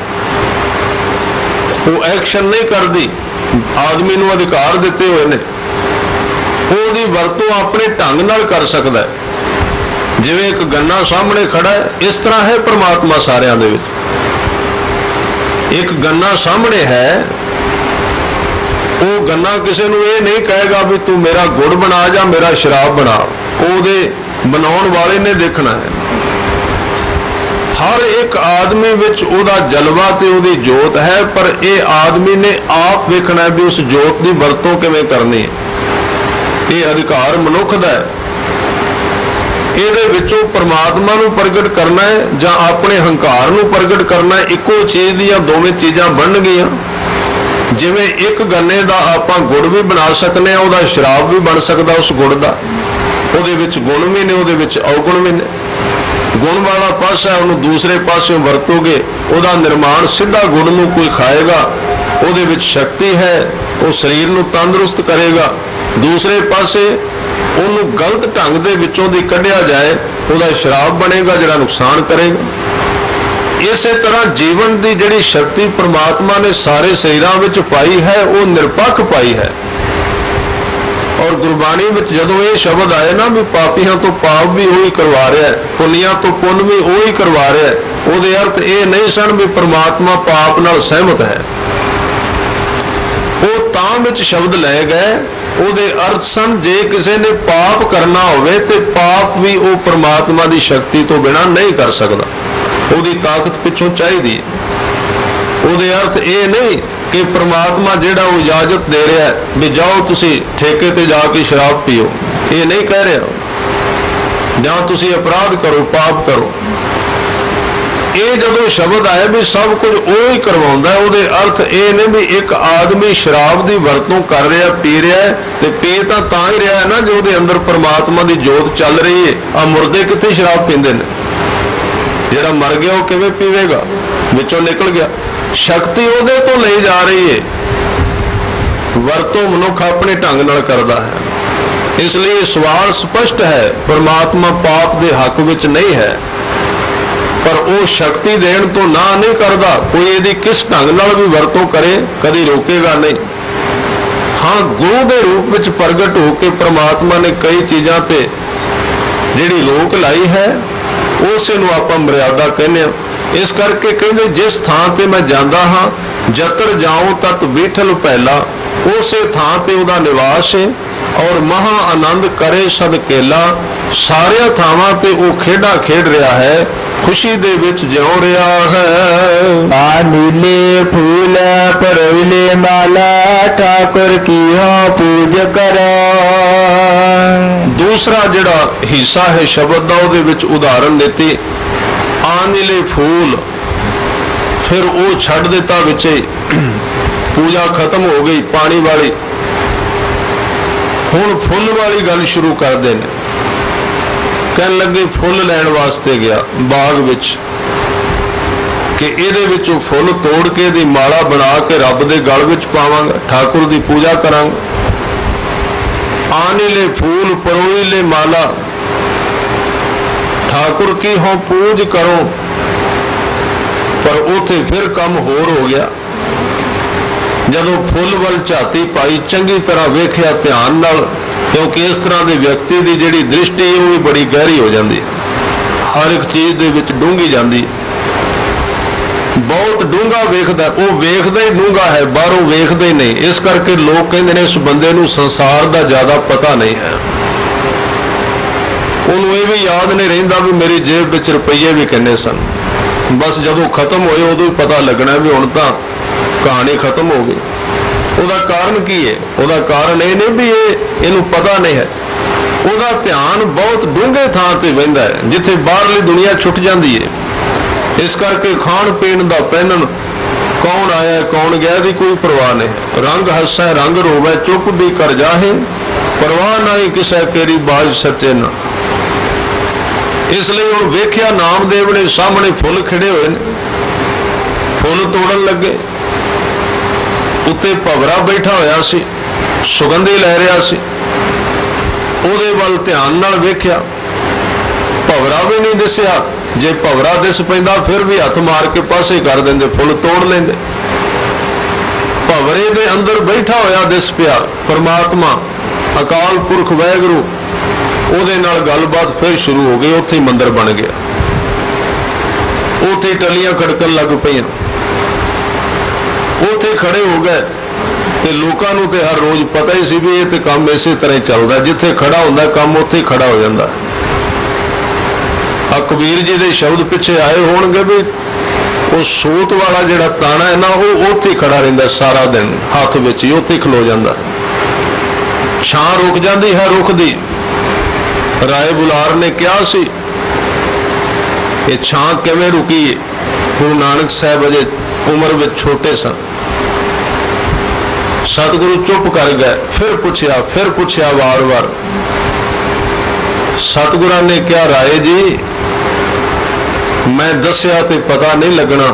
वो एक्शन नहीं करती, आदमी नूं अधिकार दिते हुए ने, ਉਹਦੀ ਵਰਤੋਂ अपने ढंग नाल कर सकता है। जिवें एक गन्ना सामने खड़ा है, इस तरह है परमात्मा सारियां दे विच। एक गन्ना सामने है, वो गन्ना किसी नूं ये नहीं कहेगा भी तू मेरा गुड़ बना जा मेरा शराब बना, ਉਹਦੇ बनाउण वाले ने देखना है। हर एक आदमी विच ਉਹਦਾ जलवा ते ਉਹਦੀ जोत है, पर यह आदमी ने आप देखना है भी उस जोत की वरतों किवें करनी है। ये अधिकार मनुख दा है। ਇਹਦੇ ਵਿੱਚੋਂ परमात्मा नूं प्रगट करना है ਜਾਂ ਆਪਣੇ हंकार नूं प्रगट करना है, इको चीज़ ਦੀਆਂ ਦੋਵੇਂ चीज़ां बन गईयां। जिवें एक गन्ने का आपां गुड़ भी बना सकते हैं, उहदा शराब भी बन सकता उस गुड़ का। उहदे विच गुण भी ने, उहदे विच अवगुण भी ने। गुण वाला पासा है उन्होंने दूसरे पासों वरतोगे, उहदा निर्माण सीधा गुण नूं कोई खाएगा, उहदे विच शक्ति है, वो शरीर नूं तंदुरुस्त करेगा। दूसरे पासे उन्होंने गलत ढंग दे विचों दी कढ़िया जाए, उहदा शराब बनेगा जिहड़ा नुकसान करेगा। इस तरह जीवन की जिहड़ी शक्ति परमात्मा ने सारे शरीरां विच पाई है, वो निरपक्ष पाई है। और गुरबाणी में जदों ये शब्द आए ना भी पापियों तो पाप भी वही करवा रहा है, पुनियां तो पुन भी वही करवा रहा है, उहदे अर्थ ये नहीं सन भी परमात्मा पाप नाल सहमत है। वो तां विच शब्द लै गए, उहदे अर्थ सन जे किसी ने पाप करना होवे ते पाप भी वो परमात्मा की शक्ति तो बिना नहीं कर सकता, उहदी ताकत पिछों चाहिए। उहदे अर्थ ये नहीं कि परमात्मा जिहड़ा वो इजाजत दे रहा है भी जाओ तुसी ठेके ते जाके शराब पीओ, ये नहीं कह रहा। जां तुसी अपराध करो, पाप करो। ये जदों शब्द आए भी सब कुछ वो ही करवाउंदा है, उहदे अर्थ ये नहीं भी एक आदमी शराब की वरतों कर रहा, पी रहा है, तो पी तां ही रहा है ना जो उहदे अंदर परमात्मा की जोत चल रही है। आ मुर्दे कित्थे शराब पींदे ने? जिहड़ा मर गया वो किवें पीवेगा? विचों निकल गया। शक्ति उहदे तो ले जा रही है, वरतों मनुख अपने ढंग नाल करदा है। इसलिए सवाल स्पष्ट है, परमात्मा पाप दे हक विच नहीं है, पर वो शक्ति देण तो ना नहीं करदा। कोई इहदी किस ढंग नाल भी वरतों करे कदी रोकेगा नहीं। हाँ, गुरु के रूप विच प्रगट होकर परमात्मा ने कई चीज़ां ते जिहड़ी रोक लाई है, उस नूं आपां मर्यादा कहने। इस करके कहते जिस थां ते मैं जांदा हाँ, जतर जाऊं तत बीठल पहला, उसे थां ते उहदा निवास है, और महा आनंद करे सदकेला। सारिया थावां ते वो खेडा खेड रहा है, खुशी दे विच जिउ रहा है। आ नीले फूल परविले माला, ठाकुर की हो पूज करो। दूसरा जिहड़ा हिस्सा है शब्द का, उहदे विच उदाहरण देती आ नीले फूल, फिर वो छड़ दिता विचे, पूजा खत्म हो गई पानी वाली, हुण फुल वाली गल शुरू कर दे। कहन लगे फुल लैण वास्ते गया बाग विच कि इहदे विचों फुल तोड़ के दी माला बना के रब दे गल विच पावांगा, ठाकुर दी पूजा करांगा। आनीले फूल परोईले माला, ठाकुर की हो पूज करो। पर उथे फिर कम होर हो गया। जदों फुल वल झाती पाई, चंगी तरह वेख्या ध्यान नाल, क्योंकि इस तरह के व्यक्ति की जिहड़ी दृष्टि है वो भी बड़ी गहरी हो जाती है, हर एक चीज़ दे विच डूंघी जाती है, बहुत डूंघा वेखदा। वो वेखदा ही डूंघा है, बाहरों वेखदा ही नहीं। इस करके लोग कहते हैं इस बंदे नूं संसार का ज़्यादा पता नहीं है, उन्होंने ये भी याद नहीं रहिंदा भी मेरी जेब विच रुपये भी किन्ने सन। बस जदों खत्म होए उदों ही पता लगना भी हुण तां कहानी खत्म हो गई। ਉਹਦਾ कारण की है? ਉਹਦਾ कारण ये नहीं भी इनू पता नहीं है। ਉਹਦਾ ध्यान बहुत डूंघे थां ते वहिंदा है जिथे बाहरली दुनिया छुट जाती है। इस करके खाण पीण दा पहनण, कौन आया कौन गया दी कोई परवाह नहीं। रंग हसै रंग रोवै चुप भी कर जाहे, परवाह नहीं किसै केरी बाज सच्चे ना। इसलिए हुण वेख्या नामदेव ने सामने फुल खिड़े हुए ने, फुल तोड़न लगे, उत्ते भवरा बैठा होया सी, सुगंधी लै रहा सी। उहदे वल ध्यान नाल वेख्या, भवरा भी नहीं दिसिया। जे भवरा दिस पैंदा फिर भी हथ मार के पासे कर देंदे, फुल तोड़ लेंदे। भवरे दे अंदर बैठा होया दिस पिया परमात्मा अकाल पुरख वाहिगुरू, उहदे नाल गलबात फिर शुरू हो गई। उत्थे मंदिर बन गया, उत्थे टलियां खड़कन लग पईयां, उत्थे खड़े हो गए। तो लोगों को तो हर रोज पता ही सी भी ये तो काम इस तरह चलता, जिथे खड़ा होंदा काम उत्थे खड़ा हो जाता। कबीर जी के शब्द पिछे आए होणगे भी वो सोत वाला जिहड़ा ताना है ना, वो उत्थे खड़ा रहिंदा सारा दिन, हाथ विच ही उत्थे खलो जाता। छां रुक जाती है रुख दी। राय बुलार ने कहा सी ये छां किवें रुकी है। गुरु नानक साहब अजे उम्र में छोटे सन, सतगुरु चुप कर गए, फिर पूछया वार वार। सतगुरां ने क्या राय जी, मैं दस्या ते पता नहीं लगना,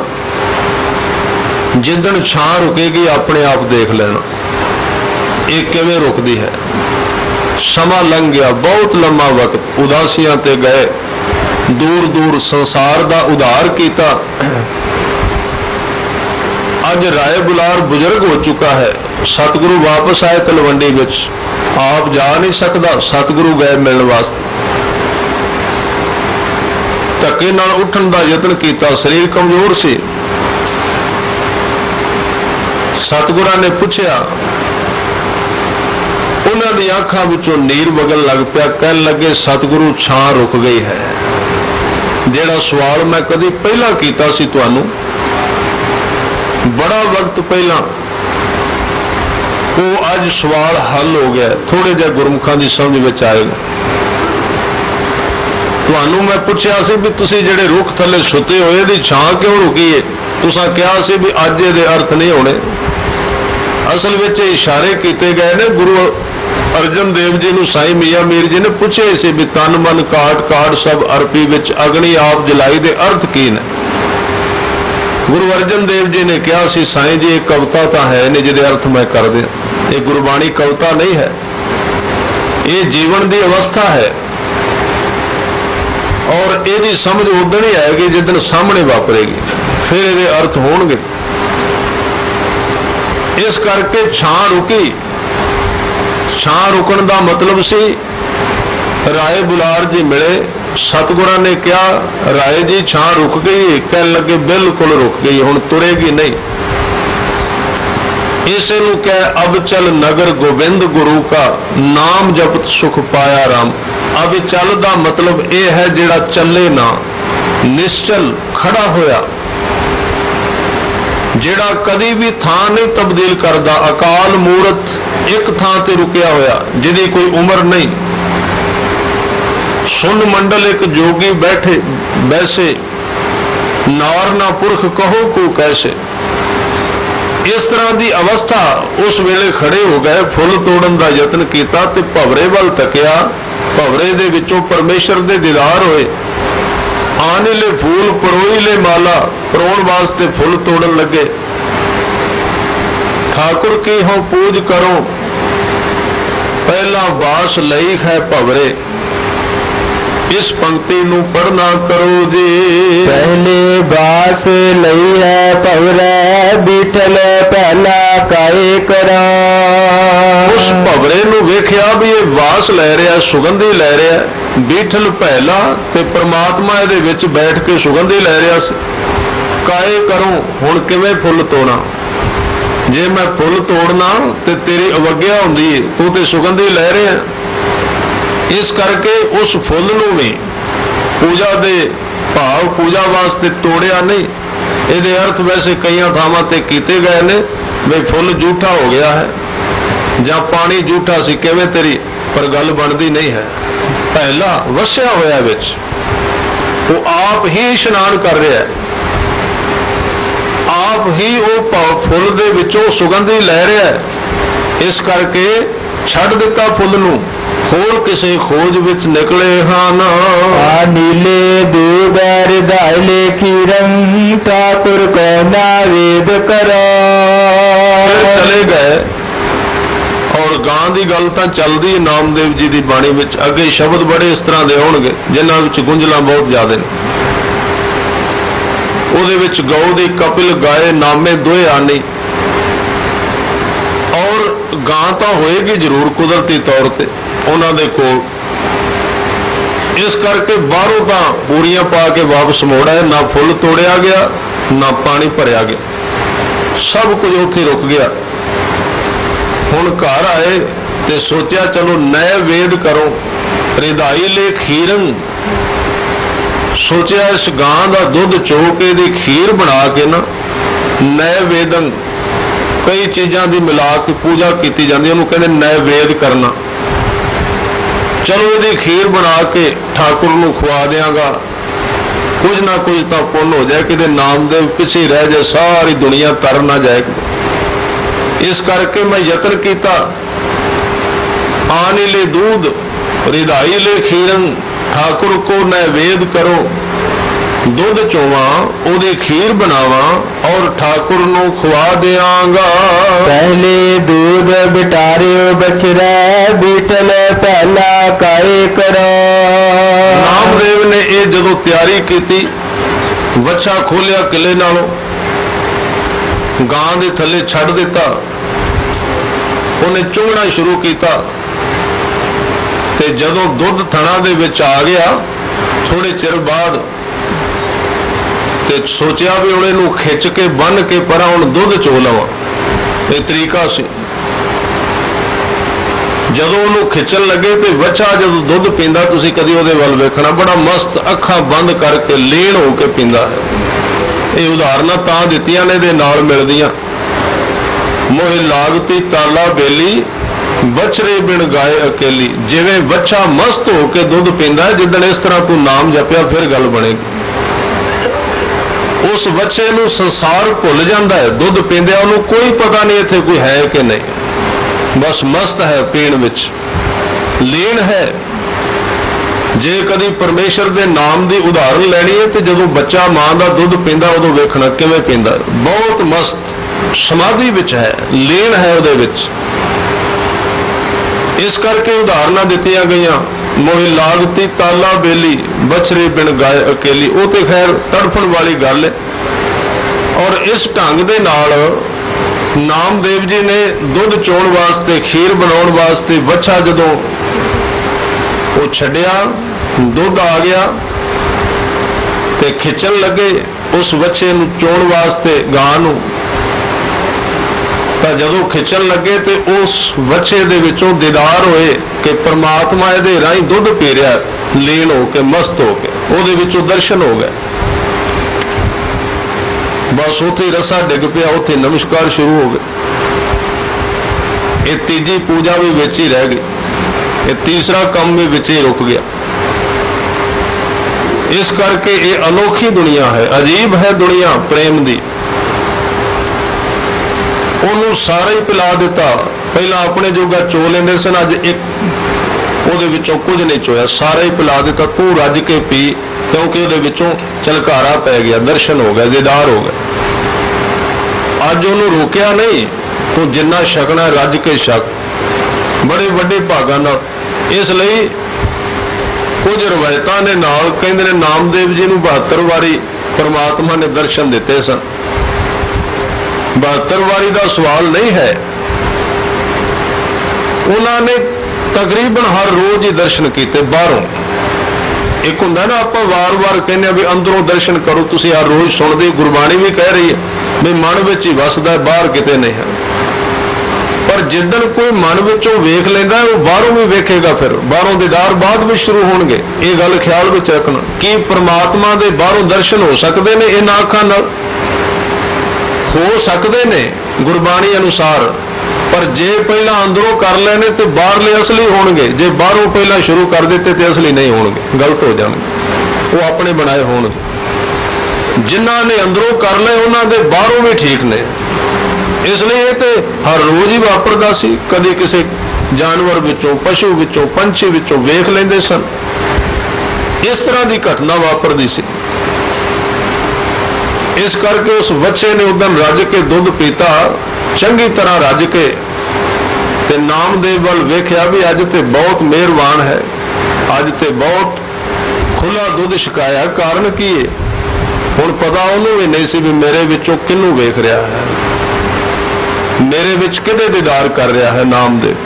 जिदन छां रुकेगी अपने आप देख लेना ये किवें रुकदी है। समा लंघ गया, बहुत लंबा वक्त उदासियां ते गए, दूर दूर संसार दा उधार किया। अज राय बुलार बुजुर्ग हो चुका है, सतगुरु वापस आए तलवंडी विच, आप जा नहीं सकता, सतगुरु गए मिलने वास्ते। धक्के नाल उठन का यत्न किया, शरीर कमजोर सी। सतगुरां ने पूछया, उन्हां दी आंखां विचों नीर वगन लग पिया, कह लगे सतगुरु छां रुक गई है। जेड़ा सवाल मैं कदी पहला कीता सी तुहानू, बड़ा वक्त पहला, वो अज सवाल हल हो गया। थोड़े जिहा गुरमुखां दी समझ विच आएगा। तुहानू मैं पूछया सी भी तुसीं जिहड़े रुख थले सुते होए इहदी छां क्यों रुकी है, तुसां कहा सी भी अज इहदे अर्थ नहीं होने। असल विच इशारे कीते गए ने। गुरु अर्जन देव जी नूं साईं मियां मीर जी ने पूछे सी भी तन मन काट काट सब अरपी विच अग्नि आप जलाई दे अर्थ की ने। गुरु अर्जन देव जी ने कहा सी साईं जी एक कविता तो है नहीं जिहदे अर्थ मैं कर दे, ये गुरबाणी कविता नहीं है, ये जीवन की अवस्था है और यदि समझ उदन ही आएगी जिदन सामने वापरेगी, फिर ये अर्थ होणगे। इस करके छां रुकी। छां रुकण का मतलब सी राय बुलार जी मिले, सतगुरां ने कहा राय जी छां रुक गई, कह लगे बिल्कुल रुक गई, हुण तुरेगी नहीं। इसे नूं कह अब चल नगर गोविंद गुरु का, नाम जपत सुख पाया राम। अब चल दा मतलब यह है जिहड़ा चले ना, निश्चल खड़ा होया, जिहड़ा कदी भी थां नहीं तब्दील करदा, अकाल मूरत एक थां ते रुकिया होया, जिहदी कोई उम्र नहीं। सुन मंडल एक जोगी बैठे बैसे, नार ना पुरख कहो को कैसे। इस तरह की अवस्था उस वेले खड़े हो गए, फुल तोड़न का यत्न किया ते भवरे वल तकिया, भवरे दे विचों परमेश्वर दे दीदार होए। आने ले फूल परोई ले माला, परोण वास्ते फुल तोड़न लगे। ठाकुर की हो पूज करो, पहला वास लई है भवरे। इस पंक्ति नूं पढ़ना करो जी। पहले बास लई है भवरे, बीठल पहला काए करा। उस भवरे नूं वेख्या भी ये वास लै रहा, सुगंधी लै रहा, बीठल पहला ते परमात्मा इहदे विच बैठ के सुगंधी लै रहा सी। काए करो, हुण किवें फुल तोड़ा, जे मैं फुल तोड़ना ते तेरी अवग्या हुंदी है, तू ते सुगंधी लै रहा। इस करके उस फुल नूं भी पूजा दे भाव पूजा वास्ते तोड़िया नहीं। ये अर्थ वैसे कई थावां ते कीते गए ने भी फुल झूठा हो गया है जां पानी झूठा सी किवें तेरी, पर गल बनती नहीं है। पहला वसिया होया विच, वो आप ही इशनान कर रहा है, आप ही वो फुल दे विचों सुगंधी लै रहा है। इस करके छड़ दिता फुल नूं, होर किसी खोज विच निकले हाँ ना। नीले दूबर दाले खीरम, ठाकुर को नावेद करो। चले गए और गां की गल तो चलती नामदेव जी की बाणी विच। अगे शब्द बड़े इस तरह के होणगे जिन्हां विच गुंजलां बहुत ज्यादा ने। उहदे विच गौ दी कपिल गाए नामे दोए आनी, और गां तो होएगी जरूर कुदरती तौर पर उन्हां दे कोल। इस करके बाहरों तो पूरियां पा के वापस मोड़ा है, ना फुल तोड़िया गया ना पानी भरिया गया, सब कुछ उत्थे रुक गया। हुण घर आए ते सोचा चलो नए वेद करो, रिधाई ले खीरन। सोचा इस गां का दुध चो के दी खीर बना के ना नए वेदन, कई चीज़ों की मिला के पूजा की जाती है, उन्होंने कहते नए वेद करना। चलो ये खीर बना के ठाकुर नूं खुआ देंगा, कुछ ना कुछ तो पुण्य हो जाए, कि नामदेव पिछे रह जाए, सारी दुनिया तर ना जाए। इस करके मैं यतन किया, आने ले दूध रिधाई ले खीरन, ठाकुर को नैवेद करो, दुध चोवा ओदी खीर बनावा और ठाकुर नू खुआ देंगा। पहले दूध बिटारियो बछड़ा, बीटल पहला काए करो। नामदेव ने ये जदों तैयारी की, वच्छा खोलिया किले नालों, गां दे थले छड़ दिता, उन्हें चुंगना शुरू किया, ते जदों दुध थणा दे विच आ गया, थोड़े चिर बाद ते सोचा भी उन्हें नू खिंच के बन के परा हुण दुध चो लवां, ये तरीका सी। जदों उन्होंने खिंचन लगे तो वच्छा जदों दुध पींदा, तुसीं कदी उहदे वल वेखना, बड़ा मस्त अखां बंद करके लीन होकर पींदा है। ये उदाहरणां तां दित्तियां ने दे नाल मिलदियां। मोहे लागती ताला बेली, बछरे बिन गाए अकेली। जिवें वच्छा मस्त होकर दुध पींदा है, जिदन इस तरह तू नाम जपिया फिर गल बनेगी। उस बच्चे नू संसार भुल जाता है, दुध पींदे उन्होंने कोई पता नहीं इत्थे कोई है कि नहीं, बस मस्त है, पीण विच लीन है। जे कदी परमेश्वर के नाम की उदाहरण लैनी है तो जदों बच्चा मां का दुध पींदा उदों वेखना किवें पींदा, बहुत मस्त समाधि विच है, लीन है उहदे विच। इस करके उदाहरणा दित्तियां गईयां। मोहे लागती ताला बेली, बछरे बिन गाए अकेली। वो तो खैर तड़फण वाली गल है। और इस ढंग दे नाल नामदेव जी ने दुध चोण वास्ते, खीर बनाउण वास्ते वच्छा जदों वो छड्डिया, दुध आ गया ते खिंचन लगे उस वच्छे नूं चोण वास्ते गां नूं, तां जदों खिंचन लगे तो उस वच्छे दे विचों दीदार होए कि परमात्मा इहदे राहीं दुध पी रहा, लीन हो के मस्त हो के, उहदे विचों दर्शन हो गए। बस उत्थे रसा डिग पिया, उत्थे नमस्कार शुरू हो गए। ये तीजी पूजा भी विच ही रह गई, ये तीसरा काम भी विच ही रुक गया। इस करके ये अनोखी दुनिया है, अजीब है दुनिया प्रेम दी। उन्होंने सारा ही पिला दिता, पहला अपने जोगा चो लेंदे सन, अज एक उहदे विचों कुछ नहीं चोया, सारा ही पिला दिता, तू रज के पी, क्योंकि उहदे विचों झलकारा पै गया, दर्शन हो गया, दीदार हो गया। अज उन्होंने रोकिया नहीं, तू जिन्ना छकना रज के छक, बड़े वड्डे भागां नाल। इसलिए कुछ रवायतां ने नाल कहंदे ने नामदेव जी नूं 72 वारी परमात्मा ने दर्शन दिते सन। 72 वारी का सवाल नहीं है, उन्होंने तकरीबन हर रोज ही दर्शन किए बाहरों। एक होंदा ना आप वार वार कहने भी अंदरों दर्शन करो, तुसी हर रोज सुनते, गुरबाणी भी कह रही है भी मन विच ही वसदा, बाहर किते नहीं है। पर जिदन कोई मन विचों वेख लेंदा वो बाहरों भी वेखेगा, फिर बाहरों दीदार बाद भी शुरू होणगे। ये गल ख्याल विच रखना कि परमात्मा दे बाहरों दर्शन हो सकते हैं, इन्हां अखां नाल हो सकते ने गुरबाणी अनुसार, पर जे पहला अंदरों कर लेने तो बाहरले असली होणगे, जे बाहरों पहला शुरू कर देते तो असली नहीं होणगे, गलत हो जाणगे, वो अपने बनाए होणगे। जिन्हां ने अंदरों कर ले उन्हां दे बाहरों भी ठीक ने। इसलिए तो हर रोज ही वापरदा सी, कदी किसी जानवर विचों, पशु विचों, पंछी विचों वेख लेंदे सन। इस तरह की घटना वापरदी सी। इस करके उस बच्चे ने उदन रज के दुध पीता, चंगी तरह रज के, ते नामदेव वाल वेख्या भी अज ते बहुत मेहरबान है, अज ते बहुत खुला दुध छकाया। कारण की है, हुण पता उन्होंने भी नहीं सी भी मेरे विचों किनू वेख रहा है, मेरे विच किहदे दीदार कर रहा है नामदेव।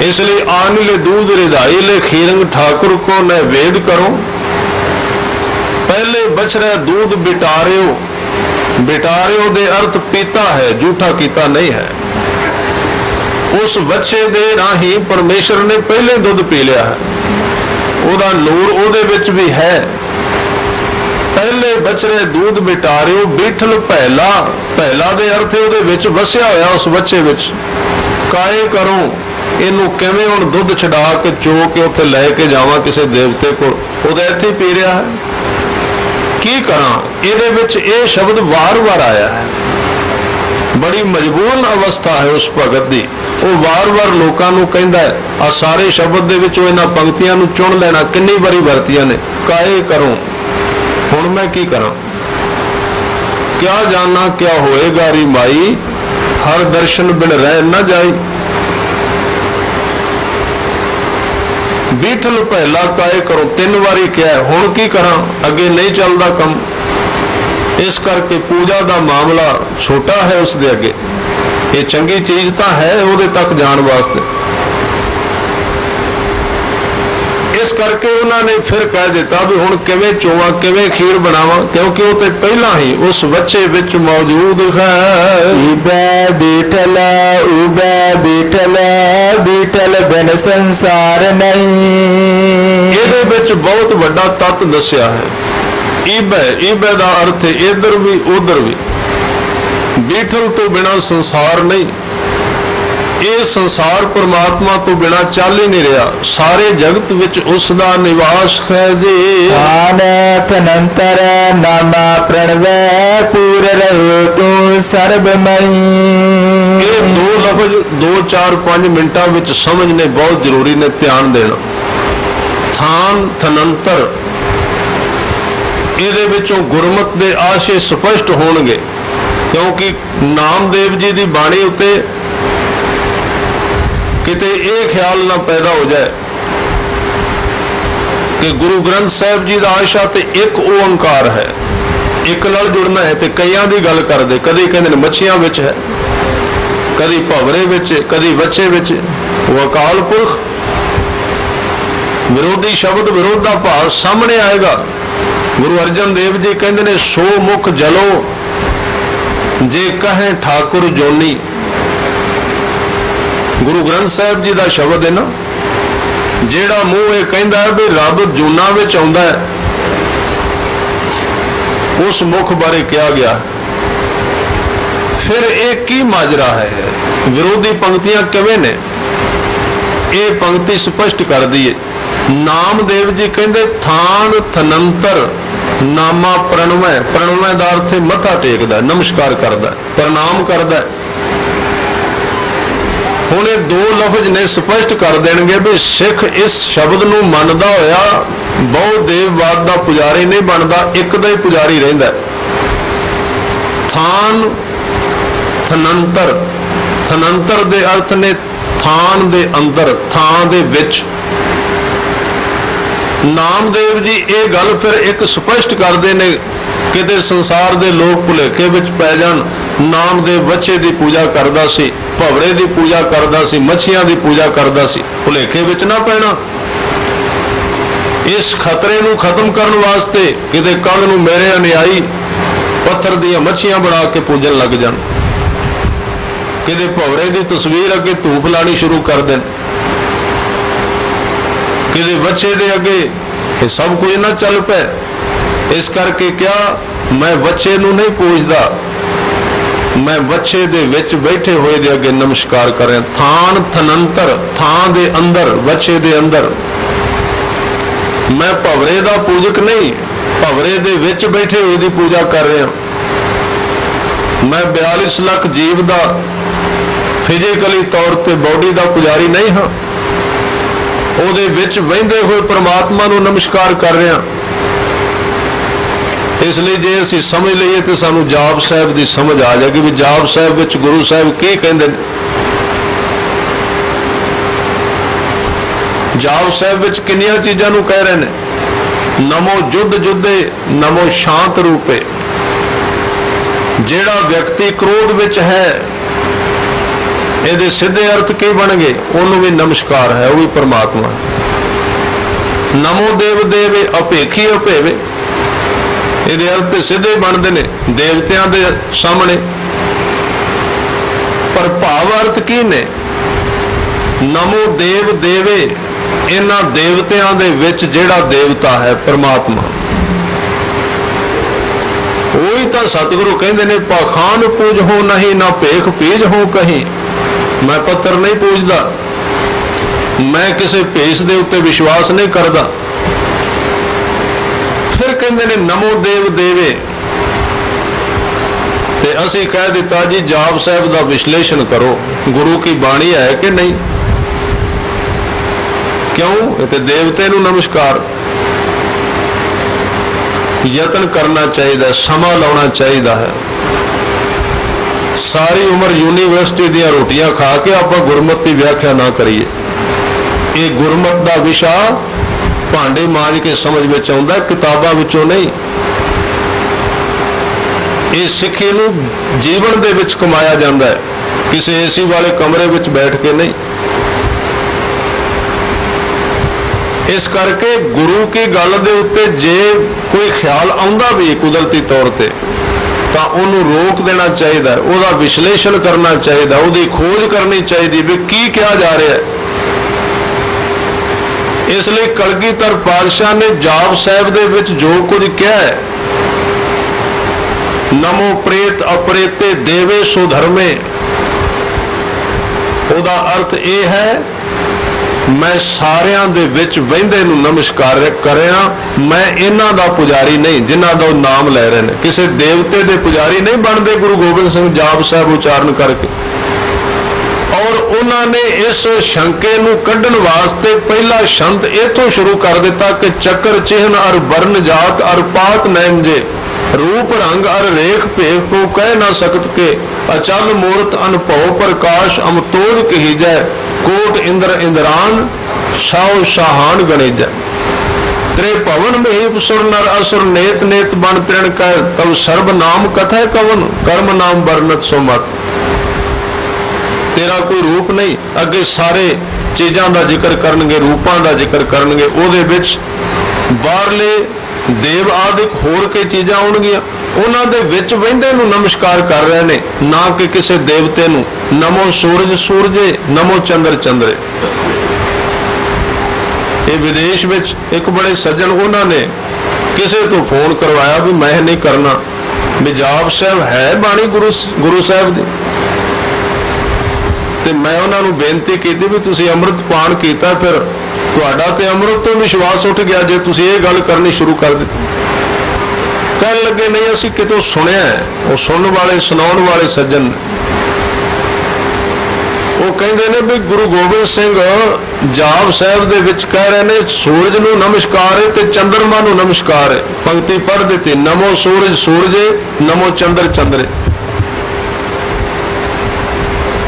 इसलिए आन ले दूध रिधाई ले खीरंग, ठाकुर को नैवेद करो। पहले बछड़ा दूध बिटारियो, बिटारियो दे अर्थ पीता है, झूठा कीता नहीं है। उस बच्चे दे राही परमेश्वर ने पहले दुध पी लिया है, उहदा नूर उहदे विच भी है। पहले बछड़े दूध बिटारियो, बिठल पहला, पहला दे अर्थ उहदे विच वसिया होया, उस बच्चे विच काए करो, इनू किवें हुण दुध छड़ा के चो के उत्थे लैके जावां किसी देवते कोल, उहदा इत्थे पी रहा है। की करा, इहदे विच ये शब्द वार वार आया है, बड़ी मजबूर अवस्था है उस भगत की। वो वार वार लोगों को कहता है, आ सारे शब्द दे विचों इन्हां पंक्तियां नूं चुन लेना, कितनी बारी वरतियां ने, काए करूं हुण मैं की करां, क्या जाना क्या होएगा री माई, हर दर्शन बिन रह न जाई। बीठल पहला काए करो 3 बारी क्या है, हुण की करां, अगे नहीं चलता कम। इस करके पूजा का मामला छोटा है उसके अगे, ये चंगी चीज तो है उहदे तक जाण वास्ते। इस करके उन्होंने फिर कह दिता भी हुण किवें चोवां किवें खीर बनावां, क्योंकि वो तो पहला ही उस बच्चे विच मौजूद है। इबे बीठल उबे बीठल, बीठल बिन संसार नहीं। इहदे विच बहुत वड्डा तत्त दस्या है। ईबे, ईबे का अर्थ है इधर भी उधर भी, बीठल तो बिना संसार नहीं। ये संसार परमात्मा तो बिना चल ही नहीं रहा, सारे जगत विच उसका निवास है जी। थान थनंतर नामा प्रणवै, पूर रहो तू सर्वमयी। ये 2 लफ्ज 2-4-5 मिनटां विच समझने बहुत जरूरी ने, ध्यान देना। थान थनंतर ਇਹਦੇ ਵਿੱਚੋਂ ਗੁਰਮਤ ਦੇ ਆਸ਼ੇ ਸਪਸ਼ਟ ਹੋਣਗੇ, ਕਿਉਂਕਿ ਨਾਮਦੇਵ ਜੀ ਦੀ ਬਾਣੀ ਉੱਤੇ ਕਿਤੇ ਇਹ ਖਿਆਲ ਨਾ ਪੈਦਾ ਹੋ ਜਾਏ ਕਿ ਗੁਰੂ ਗ੍ਰੰਥ ਸਾਹਿਬ ਜੀ ਦਾ ਆਸ਼ਾ ਤੇ ਇੱਕ ਓੰਕਾਰ ਹੈ, ਇੱਕ ਨਾਲ ਜੁੜਨਾ ਹੈ। ਤੇ ਕਈਆਂ ਦੀ ਗੱਲ ਕਰਦੇ, ਕਦੇ ਕਹਿੰਦੇ ਨੇ ਮੱਛੀਆਂ ਵਿੱਚ ਹੈ, ਕਦੀ ਭਵਰੇ ਵਿੱਚ, ਕਦੀ ਬੱਚੇ ਵਿੱਚ। ਉਹ ਅਕਾਲ ਪੁਰਖ ਵਿਰੋਧੀ ਸ਼ਬਦ ਵਿਰੋਧਾ ਭਾਵ ਸਾਹਮਣੇ ਆਏਗਾ। गुरु अर्जन देव जी कहते ने, सो मुख जलो जे कहें ठाकुर जोनी। गुरु ग्रंथ साहब जी का शब्द है ना, जेड़ा मूँह ये कहता है भी रब जूना विच आउंदा है, उस मुख बारे कहा गया। फिर एक ही माजरा है, विरोधी पंक्तियां किवें ने, ये पंक्ति स्पष्ट कर दी है। नामदेव जी कहते थान थनंतर नामा प्रणवै, प्रणवै दा अर्थ मत्था टेकदा, नमस्कार करदा, प्रणाम करदा। हुण ये 2 लफ्ज ने स्पष्ट कर देणगे भी सिख इस शब्द नूं मनदा होया बहु देववाद दा पुजारी नहीं बनदा, एक दा ही पुजारी रहिंदा। थान थनंतर, थनंतर दे अर्थ ने थान दे अंदर, थान दे विच। नामदेव जी ये गल फिर एक स्पष्ट करते हैं, किते संसार दे लोग भुलेखे विच पै जाण। नामदेव बच्चे की पूजा करता सी, भवरे की पूजा करता सी, मच्छियां की पूजा करता सी, भुलेखे विच ना पैना। इस खतरे नूं खत्म करने वास्ते किते कल नूं मेरे अनुयायी पत्थर दियां मच्छियां बना के पूजन लग जाण, किते भवरे की तस्वीर अगे धूप लानी शुरू कर देन, किसी बच्चे दे अगे ये सब कुछ ना चल पे। इस करके क्या, मैं बच्चे नूं नहीं पूजदा, मैं बच्चे दे विच बैठे हुए दे अगे नमस्कार कर रहा। थान थनंतर, थान दे अंदर, बच्चे दे अंदर। मैं भवरे दा पूजक नहीं, भवरे दे विच बैठे हुए दी पूजा कर रहा। मैं 42 लाख जीव दा फिजिकली तौर ते बॉडी दा पुजारी नहीं हाँ, ਉਹਦੇ ਵਿੱਚ ਵਹਿੰਦੇ ਹੋਏ परमात्मा ਨੂੰ नमस्कार कर रहे हैं। इसलिए जे असीं समझ लईए तो सानू जाप साहब की समझ आ जाएगी भी जाप साहब विच गुरु साहब की कहंदे ने। जाप साहब विच किन्नियां चीज़ां नूं कह रहे हैं। नमो जुद्ध जुद्धे नमो शांत रूपे। जिहड़ा व्यक्ति क्रोध विच है, ये सीधे अर्थ की बन गए, उन्होंने भी नमस्कार है, वो भी परमात्मा है। नमो देव देवे अपेखी अपेवे, ये अर्थ सीधे बनते ने देवतियां दे सामने, पर भाव अर्थ की ने। नमो देव देवे, इन्हां देवतियां दे विच जिहड़ा देवता है परमात्मा, वही तो सतगुरु कहते ने, पाखान पूज हो नहीं ना भेख पीज हो कहीं। मैं पत्थर नहीं पूजदा, मैं किसी भेस दे उत्ते विश्वास नहीं करदा। फिर कहते ने नमो देव देवे, ते असी कह दिता जी जाप साहब का विश्लेषण करो, गुरु की बाणी है कि नहीं। क्यों? ये देवते नूं नमस्कार। यतन करना चाहिए, समा लाना चाहिए है। सारी उम्र यूनीवर्सिटी दी रोटियां खा के आप गुरमत की व्याख्या ना करिए। ये गुरमत का विषा भांडे मांज के समझ में आउंदा, किताबां विचों नहीं। ये सिੱਖੀ नूं जीवन दे विच कमाया जाता है, किसी एसी वाले कमरे विच बैठ के नहीं। इस करके गुरु की गल दे उत्ते जे कोई ख्याल आउंदा भी कुदरती तौर पर, तो उन्होंने रोक देना चाहिए, उसका विश्लेषण करना चाहिए, उसकी खोज करनी चाहिए भी की क्या जा रहा है। इसलिए कलगीधर पातशाह ने जाप साहब दे विच जो कुछ कहा है, नमो प्रेत अपरेते देवे सुधर्मे, उसका अर्थ यह है मैं सारियां दे विच वहिंदे नूं नमस्कार करिया। मैं इन्हां दा पुजारी नहीं जिन्हां दा नाम लै रहे हैं, किसी देवते दे पुजारी नहीं बनते गुरु गोबिंद सिंह जाप साहब उचारण करके। और उन्होंने इस शंके नूं कढ़न वास्ते पहला शंत इथों शुरू कर दिता कि चक्कर चिन्ह अर वर्ण जात अर पात नैन जे, रूप रंग अर रेख भेख को कह ना सकत के, अचल मूर्त अनभव प्रकाश अमतोज कही जाए, कोट इंद्र इंद्रान शाह शाहान गणे जाए। त्रिभवन में सुर नर असुर नेत नेत बन तृण कर, तब सर्व नाम कथा कवन, कर्म नाम वर्णत सो मत। तेरा कोई रूप नहीं, अगे सारे चीज़ों का जिक्र करनगे, रूपों का जिक्र करनगे, उहदे विच बाहरले देव आदिक होर के चीज़ां आउणगियां, उन्हां दे विच वहिंदे नूं नमस्कार कर रहे ने, ना कि किसी देवते नूं। नमो सूरज सूरजे, नमो चंद्र चंद्रे। ये विदेश विच एक बड़े सज्जन उन्होंने किसी तो फोन करवाया भी मैं नहीं करना, भी जाप साहब है बाणी गुरु साहब दी, ते मैं उन्होंने बेनती की भी तुसीं अमृत पान किया, फिर तुहाडा ते अमृत तो विश्वास उठ गया जे तुसीं ये गल करनी शुरू कर दी। कह लगे नहीं असीं कितों सुनिया है, वो सुनने वाले सुनाउण वाले सज्जन वो कहते हैं भी गुरु गोबिंद सिंह जाप साहब दे विच कह रहे हैं सूरज नूं नमस्कार है ते चंद्रमा नूं नमस्कार है। पंक्ति पढ़ दी, नमो सूरज सूरजे, नमो चंद्र चंद्रे।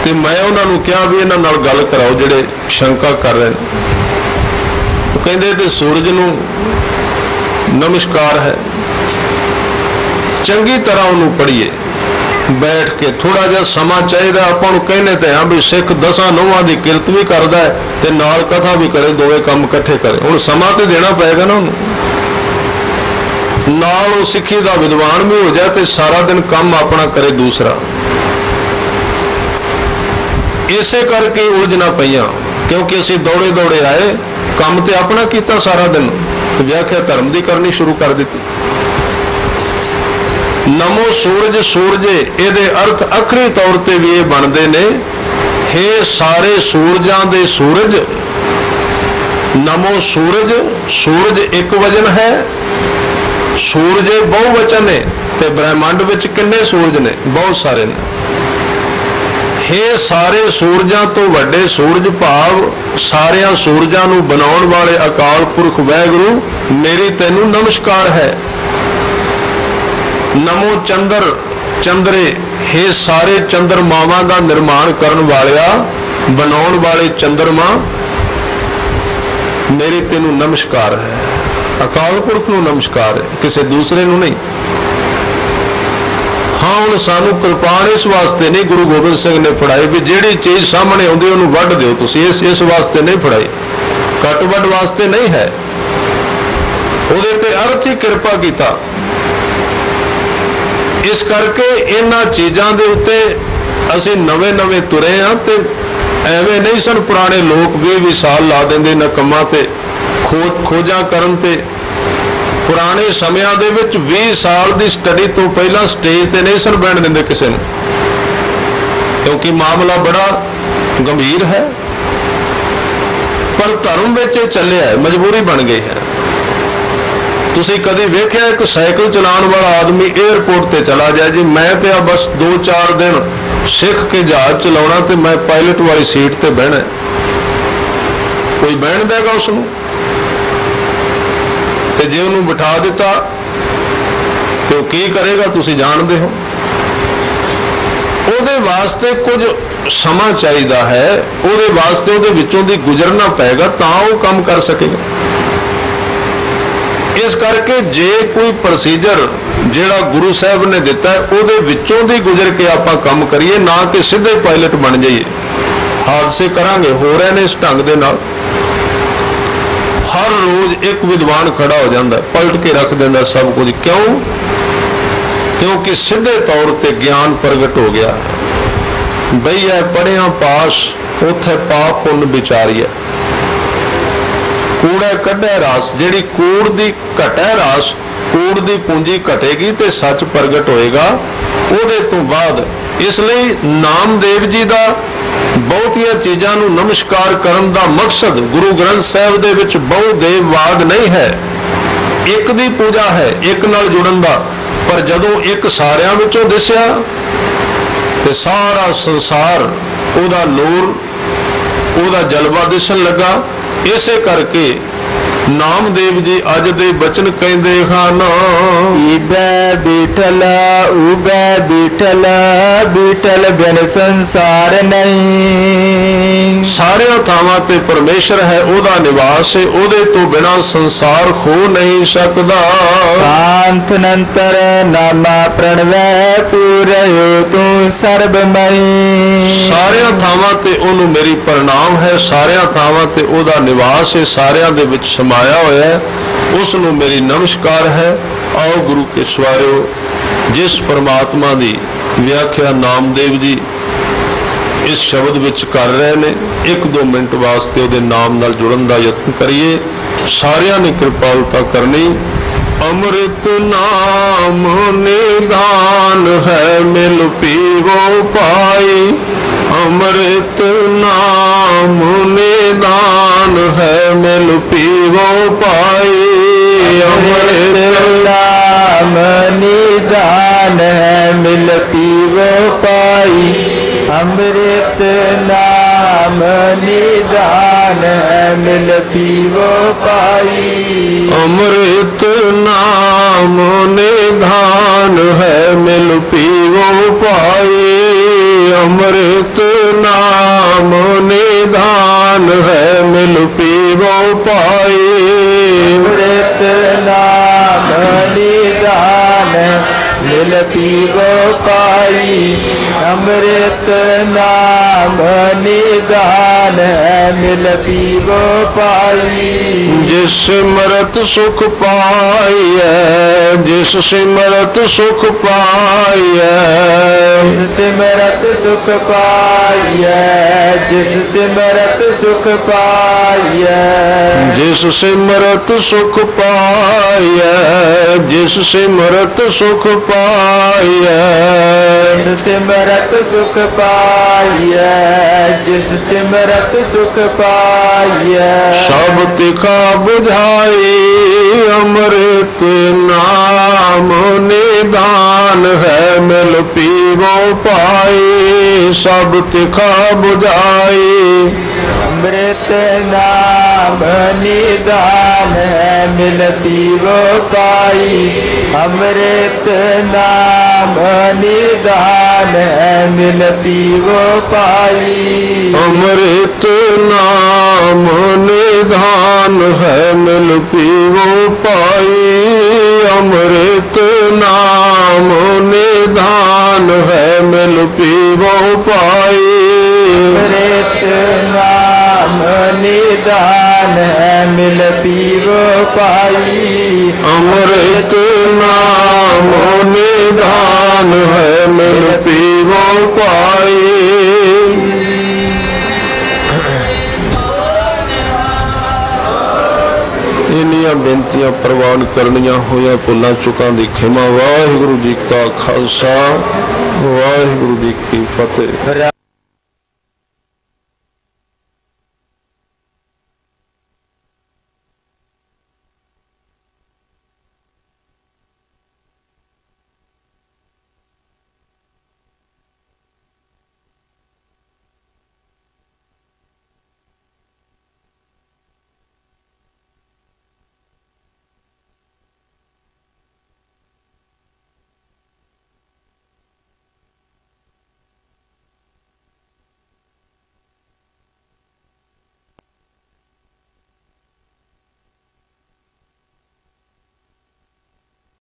ते मैं उन्होंने कहा भी इन्हां नाल गल कराओ जिहड़े शंका कर रहे हैं। वो कहते थे सूरज नूं नमस्कार है, चंगी तरह उन्होंने पढ़िए बैठ के, थोड़ा जिहा समा चाहिए। आपां नूं कहने ते हाँ भी सिख 10 नौवां की किरत भी करता है ते नाल कथा भी करे, दोवें काम इकट्ठे करे। हुण समा तो देना पेगा ना उन्होंने, नाल वो सिक्खी का विद्वान भी हो जाए तो सारा दिन काम अपना करे दूसरा। इसे करके उलझना पईयां, क्योंकि असीं दौड़े दौड़े आए, काम तो अपना किया सारा दिन, व्याख्या धर्म की करनी शुरू कर दी। नमो सूरज सूरजे, ये अर्थ अखरी तौर पर भी ये बनते ने, हे सारे सूरजां दे सूरज। नमो सूरज, सूरज एक वजन है, सूरजे बहुवचन है, ते ब्रह्मांड विच किन्ने सूरज ने? बहुत सारे ने। हे सारे सूरजां तो वड्डे सूरज भाव सारिया सूरजां नूं बनाउण वाले अकाल पुरख वाहिगुरू, मेरी तैनूं नमस्कार है। नमो चंद्र चंद्रे, हे सारे चंद्रमावां दा निर्माण करन वालिया, बनाउण वाले चंद्रमा, मेरी तैनूं नमस्कार है। अकाल पुरख नूं नमस्कार है, किसी दूसरे नूं नहीं। हाँ हुण सानू कृपाण इस वास्ते नहीं गुरु गोबिंद सिंह ने फड़ाई भी जिहड़ी चीज़ सामने आउंदी उहनूं वढ दिओ तुसीं, इस वास्ते नहीं फड़ाई, कट वढ वास्ते नहीं है। उहदे ते अर्थ ही कृपा कीता। इस करके इन्हां चीज़ां दे उत्ते असीं नवे नवे तुरे हाँ, ते एवें नहीं सन पुराने लोग 20 साल ला देंदे नकम्मा ते खोजां करन ते। पुराने समयां दे विच 20 साल की स्टडी तो पहला स्टेज ते नहीं सन बैठ देंदे किसी नूं, क्योंकि मामला बड़ा गंभीर है। पर धर्म विच चलिया है, मजबूरी बन गई है। ਤੁਸੀਂ ਕਦੇ ਵੇਖਿਆ ਇੱਕ ਸਾਈਕਲ ਚਲਾਉਣ ਵਾਲਾ ਆਦਮੀ 에ਅਰਪੋਰਟ ਤੇ ਚਲਾ ਜਾਏ ਜੀ, ਮੈਂ ਪਿਆ ਬਸ 2-4 ਦਿਨ ਸਿੱਖ ਕੇ ਜਹਾਜ਼ ਚਲਾਉਣਾ ਤੇ ਮੈਂ ਪਾਇਲਟ ਵਾਲੀ ਸੀਟ ਤੇ ਬਹਿਣਾ, ਕੋਈ ਬਹਿਣ ਦੇਗਾ ਉਸ ਨੂੰ? ਤੇ ਜੇ ਉਹਨੂੰ ਬਿਠਾ ਦਿੱਤਾ ਤੇ ਉਹ ਕੀ ਕਰੇਗਾ ਤੁਸੀਂ ਜਾਣਦੇ ਹੋ। ਉਹਦੇ ਵਾਸਤੇ ਕੁਝ ਸਮਾਂ ਚਾਹੀਦਾ ਹੈ, ਉਹਦੇ ਵਾਸਤੇ ਉਹਦੇ ਵਿੱਚੋਂ ਦੀ ਗੁਜ਼ਰਨਾ ਪਏਗਾ ਤਾਂ ਉਹ ਕੰਮ ਕਰ ਸਕੇਗਾ। ਇਸ ਕਰਕੇ ਜੇ ਕੋਈ ਪ੍ਰੋਸੀਜਰ ਜਿਹੜਾ ਗੁਰੂ ਸਾਹਿਬ ਨੇ ਦਿੱਤਾ ਉਹਦੇ ਵਿੱਚੋਂ ਦੀ ਗੁਜ਼ਰ ਕੇ ਆਪਾਂ ਕੰਮ ਕਰੀਏ, ਨਾ ਕਿ ਸਿੱਧੇ ਪਾਇਲਟ ਬਣ ਜਾਈਏ। ਹਾਦਸੇ ਕਰਾਂਗੇ, ਹੋ ਰਹੇ ਨੇ ਇਸ ਢੰਗ ਦੇ ਨਾਲ। ਹਰ ਰੋਜ਼ ਇੱਕ ਵਿਦਵਾਨ ਖੜਾ ਹੋ ਜਾਂਦਾ, ਪਲਟ ਕੇ ਰੱਖ ਦਿੰਦਾ ਸਭ ਕੁਝ। ਕਿਉਂ? ਕਿਉਂਕਿ ਸਿੱਧੇ ਤੌਰ ਤੇ ਗਿਆਨ ਪ੍ਰਗਟ ਹੋ ਗਿਆ। ਬਈ ਹੈ ਪੜਿਆ ਪਾਸ, ਉੱਥੇ ਪਾਪ ਪੁੰਨ ਵਿਚਾਰੀਏ। ਕੂੜਾ ਕੱਢੈ ਰਾਸ, ਜਿਹੜੀ ਕੂੜ ਦੀ ਘਟੈ ਰਾਸ, ਕੂੜ ਦੀ ਪੂੰਜੀ ਘਟੇਗੀ ਤੇ ਸੱਚ ਪ੍ਰਗਟ ਹੋਏਗਾ ਉਹਦੇ ਤੋਂ ਬਾਅਦ। ਇਸ ਲਈ ਨਾਮਦੇਵ ਜੀ ਦਾ ਬਹੁਤੀਆਂ ਚੀਜ਼ਾਂ ਨੂੰ ਨਮਸਕਾਰ ਕਰਨ ਦਾ ਮਕਸਦ ਗੁਰੂ ਗ੍ਰੰਥ ਸਾਹਿਬ ਦੇ ਵਿੱਚ ਬਹੁ ਦੇਵਵਾਦ ਨਹੀਂ ਹੈ, ਇੱਕ ਦੀ ਪੂਜਾ ਹੈ, ਇੱਕ ਨਾਲ ਜੁੜਨ ਦਾ। ਪਰ ਜਦੋਂ ਇੱਕ ਸਾਰਿਆਂ ਵਿੱਚੋਂ ਦਿਸਿਆ ਤੇ ਸਾਰਾ ਸੰਸਾਰ ਉਹਦਾ ਨੂਰ, ਉਹਦਾ ਜਲਵਾ ਦਿਸਣ ਲੱਗਾ। ਇਸੇ ਕਰਕੇ ਨਾਮਦੇਵ ਜੀ ਅੱਜ ਦੇ ਬਚਨ ਕਹਿੰਦੇ ਹਨ, ਈਬੈ ਬੀਠਲ ਉਬੈ ਬੀਠਲ, ਬੀਠਲ ਬਿਨ ਸੰਸਾਰ ਨਹੀਂ। ਸਾਰਿਆਂ ਥਾਵਾਂ ਤੇ ਪਰਮੇਸ਼ਰ ਹੈ, ਉਹਦਾ ਨਿਵਾਸ ਹੈ, ਉਹਦੇ ਤੋਂ ਬਿਨਾਂ ਸੰਸਾਰ ਹੋ ਨਹੀਂ ਸਕਦਾ। ਕਾਂਤ ਨੰਤਰ ਨਾਮਾ ਪ੍ਰਣਵੈ, ਪੂਰਿਓ ਤੂੰ ਸਰਬਮਈ। ਸਾਰਿਆਂ ਥਾਵਾਂ ਤੇ ਉਹਨੂੰ ਮੇਰੀ ਪ੍ਰਣਾਮ ਹੈ, ਸਾਰਿਆਂ ਥਾਵਾਂ ਤੇ ਉਹਦਾ ਨਿਵਾਸ ਹੈ, ਸਾਰਿਆਂ ਦੇ ਵਿੱਚ ਸਮਾਇਆ ਹੋਇਆ ਹੈ, ਉਸ ਨੂੰ ਮੇਰੀ ਨਮਸਕਾਰ ਹੈ। ਆਓ ਗੁਰੂ ਕੇ ਸਵਾਰਿਓ, ਜਿਸ ਪਰਮਾਤਮਾ ਦੀ ਵਿਆਖਿਆ ਨਾਮਦੇਵ ਜੀ ਇਸ ਸ਼ਬਦ ਵਿੱਚ ਕਰ ਰਹੇ ਨੇ, 1-2 ਮਿੰਟ ਵਾਸਤੇ ਉਹਦੇ ਨਾਮ ਨਾਲ ਜੁੜਨ ਦਾ ਯਤਨ ਕਰੀਏ। ਸਾਰਿਆਂ ਨੇ ਕਿਰਪਾਲਤਾ ਕਰਨੀ। ਅੰਮ੍ਰਿਤ ਨਾਮ ਨਿਦਾਨ ਹੈ, ਮਿਲ ਪੀਵੋ ਪਾਈ। ਅੰਮ੍ਰਿਤ ਨਾਮ ਨਿਦਾਨ ਹੈ, ਮਿਲ ਪੀਵੋ ਪਾਈ। ਅੰਮ੍ਰਿਤ ਨਾਮ ਨਿਦਾਨ ਹੈ, ਮਿਲ ਪੀਵੋ ਪਾਈ। ਅੰਮ੍ਰਿਤ ਨਾਮ ਨਿਦਾਨ ਹੈ, ਮਿਲ ਪੀਵੋ ਪਾਈ। ਅੰਮ੍ਰਿਤ ਨਾਮ ਨਿਦਾਨ ਹੈ, ਮਿਲ ਪੀਵੋ ਪਾਈ। ਅੰਮ੍ਰਿਤ ਨਾਮ ਨਿਦਾਨ ਹੈ, ਮਿਲ ਪੀਵੋ ਪਾਈ। ਅੰਮ੍ਰਿਤ ਨਾਮ ਨਿਦਾਨ ਮਿਲ ਪੀਵੋ ਪਾਈ। ਅੰਮ੍ਰਿਤ ਨਾਮ ਨਿਦਾਨ ਮਿਲ ਪੀਵੋ ਪਾਈ। ਜਿਸ ਸਿਮਰਤ ਸੁਖ ਪਾਈਐ, ਜਿਸ ਸਿਮਰਤ ਸੁਖ ਪਾਈਐ। ਜਿਸ ਸਿਮਰਤ ਸੁਖ ਪਾਈਐ, ਜਿਸ ਸਿਮਰਤ ਸੁਖ ਪਾਈਐ। ਜਿਸ ਸਿਮਰਤ ਸੁਖ ਪਾਈਐ, ਜਿਸ ਸਿਮਰਤ ਸੁਖ ਪਾਈਐ। ਜਿਸ ਸਿਮਰਤ ਸੁਖ ਪਾਈਐ, ਜਿਸ ਸਿਮਰਤ ਸੁਖ ਪਾਈਐ। ਸਭ ਤਿਖਾ ਬੁਝਾਈ, ਅੰਮ੍ਰਿਤ ਨਾਮ ਨਿਦਾਨ ਹੈ, ਮਿਲ ਪੀਵੋ ਪਾਈ। ਸਭ ਤਿਖਾ ਬੁਝਾਈ। ਅੰਮ੍ਰਿਤ ਨਾਮ ਨਿਦਾਨ ਹੈ, ਮਿਲ ਪੀਵੋ ਪਾਈ। ਅੰਮ੍ਰਿਤ ਨਾਮ ਨਿਦਾਨ ਹੈ, ਮਿਲ ਪੀਵੋ ਪਾਈ। ਅੰਮ੍ਰਿਤ ਨਾਮ ਨਿਦਾਨ ਹੈ, ਮਿਲ ਪੀਵੋ ਪਾਈ। ਅੰਮ੍ਰਿਤ ਨਾਮ ਨਿਦਾਨ ਹੈ, ਮਿਲ ਪੀਵੋ ਪਾਈ। ਅੰਮ੍ਰਿਤ ਨਾਮ ਨਿਦਾਨ ਹੈ, ਮਿਲ ਪੀਵੋ ਪਾਈ। ਅੰਮ੍ਰਿਤ ਨਾਮ ਨਿਦਾਨ ਹੈ, ਮਿਲ ਪੀਵੋ ਪਾਈ। ਇੰਨੀਆਂ ਬੇਨਤੀਆਂ ਪ੍ਰਵਾਨ ਕਰਨੀਆਂ ਹੋਈਆਂ, ਭੁੱਲਾਂ ਚੁੱਕਾਂ ਦੀ ਖਿਮਾ। ਵਾਹਿਗੁਰੂ ਜੀ ਕਾ ਖਾਲਸਾ, ਵਾਹਿਗੁਰੂ ਜੀ ਕੀ ਫਤਿਹ।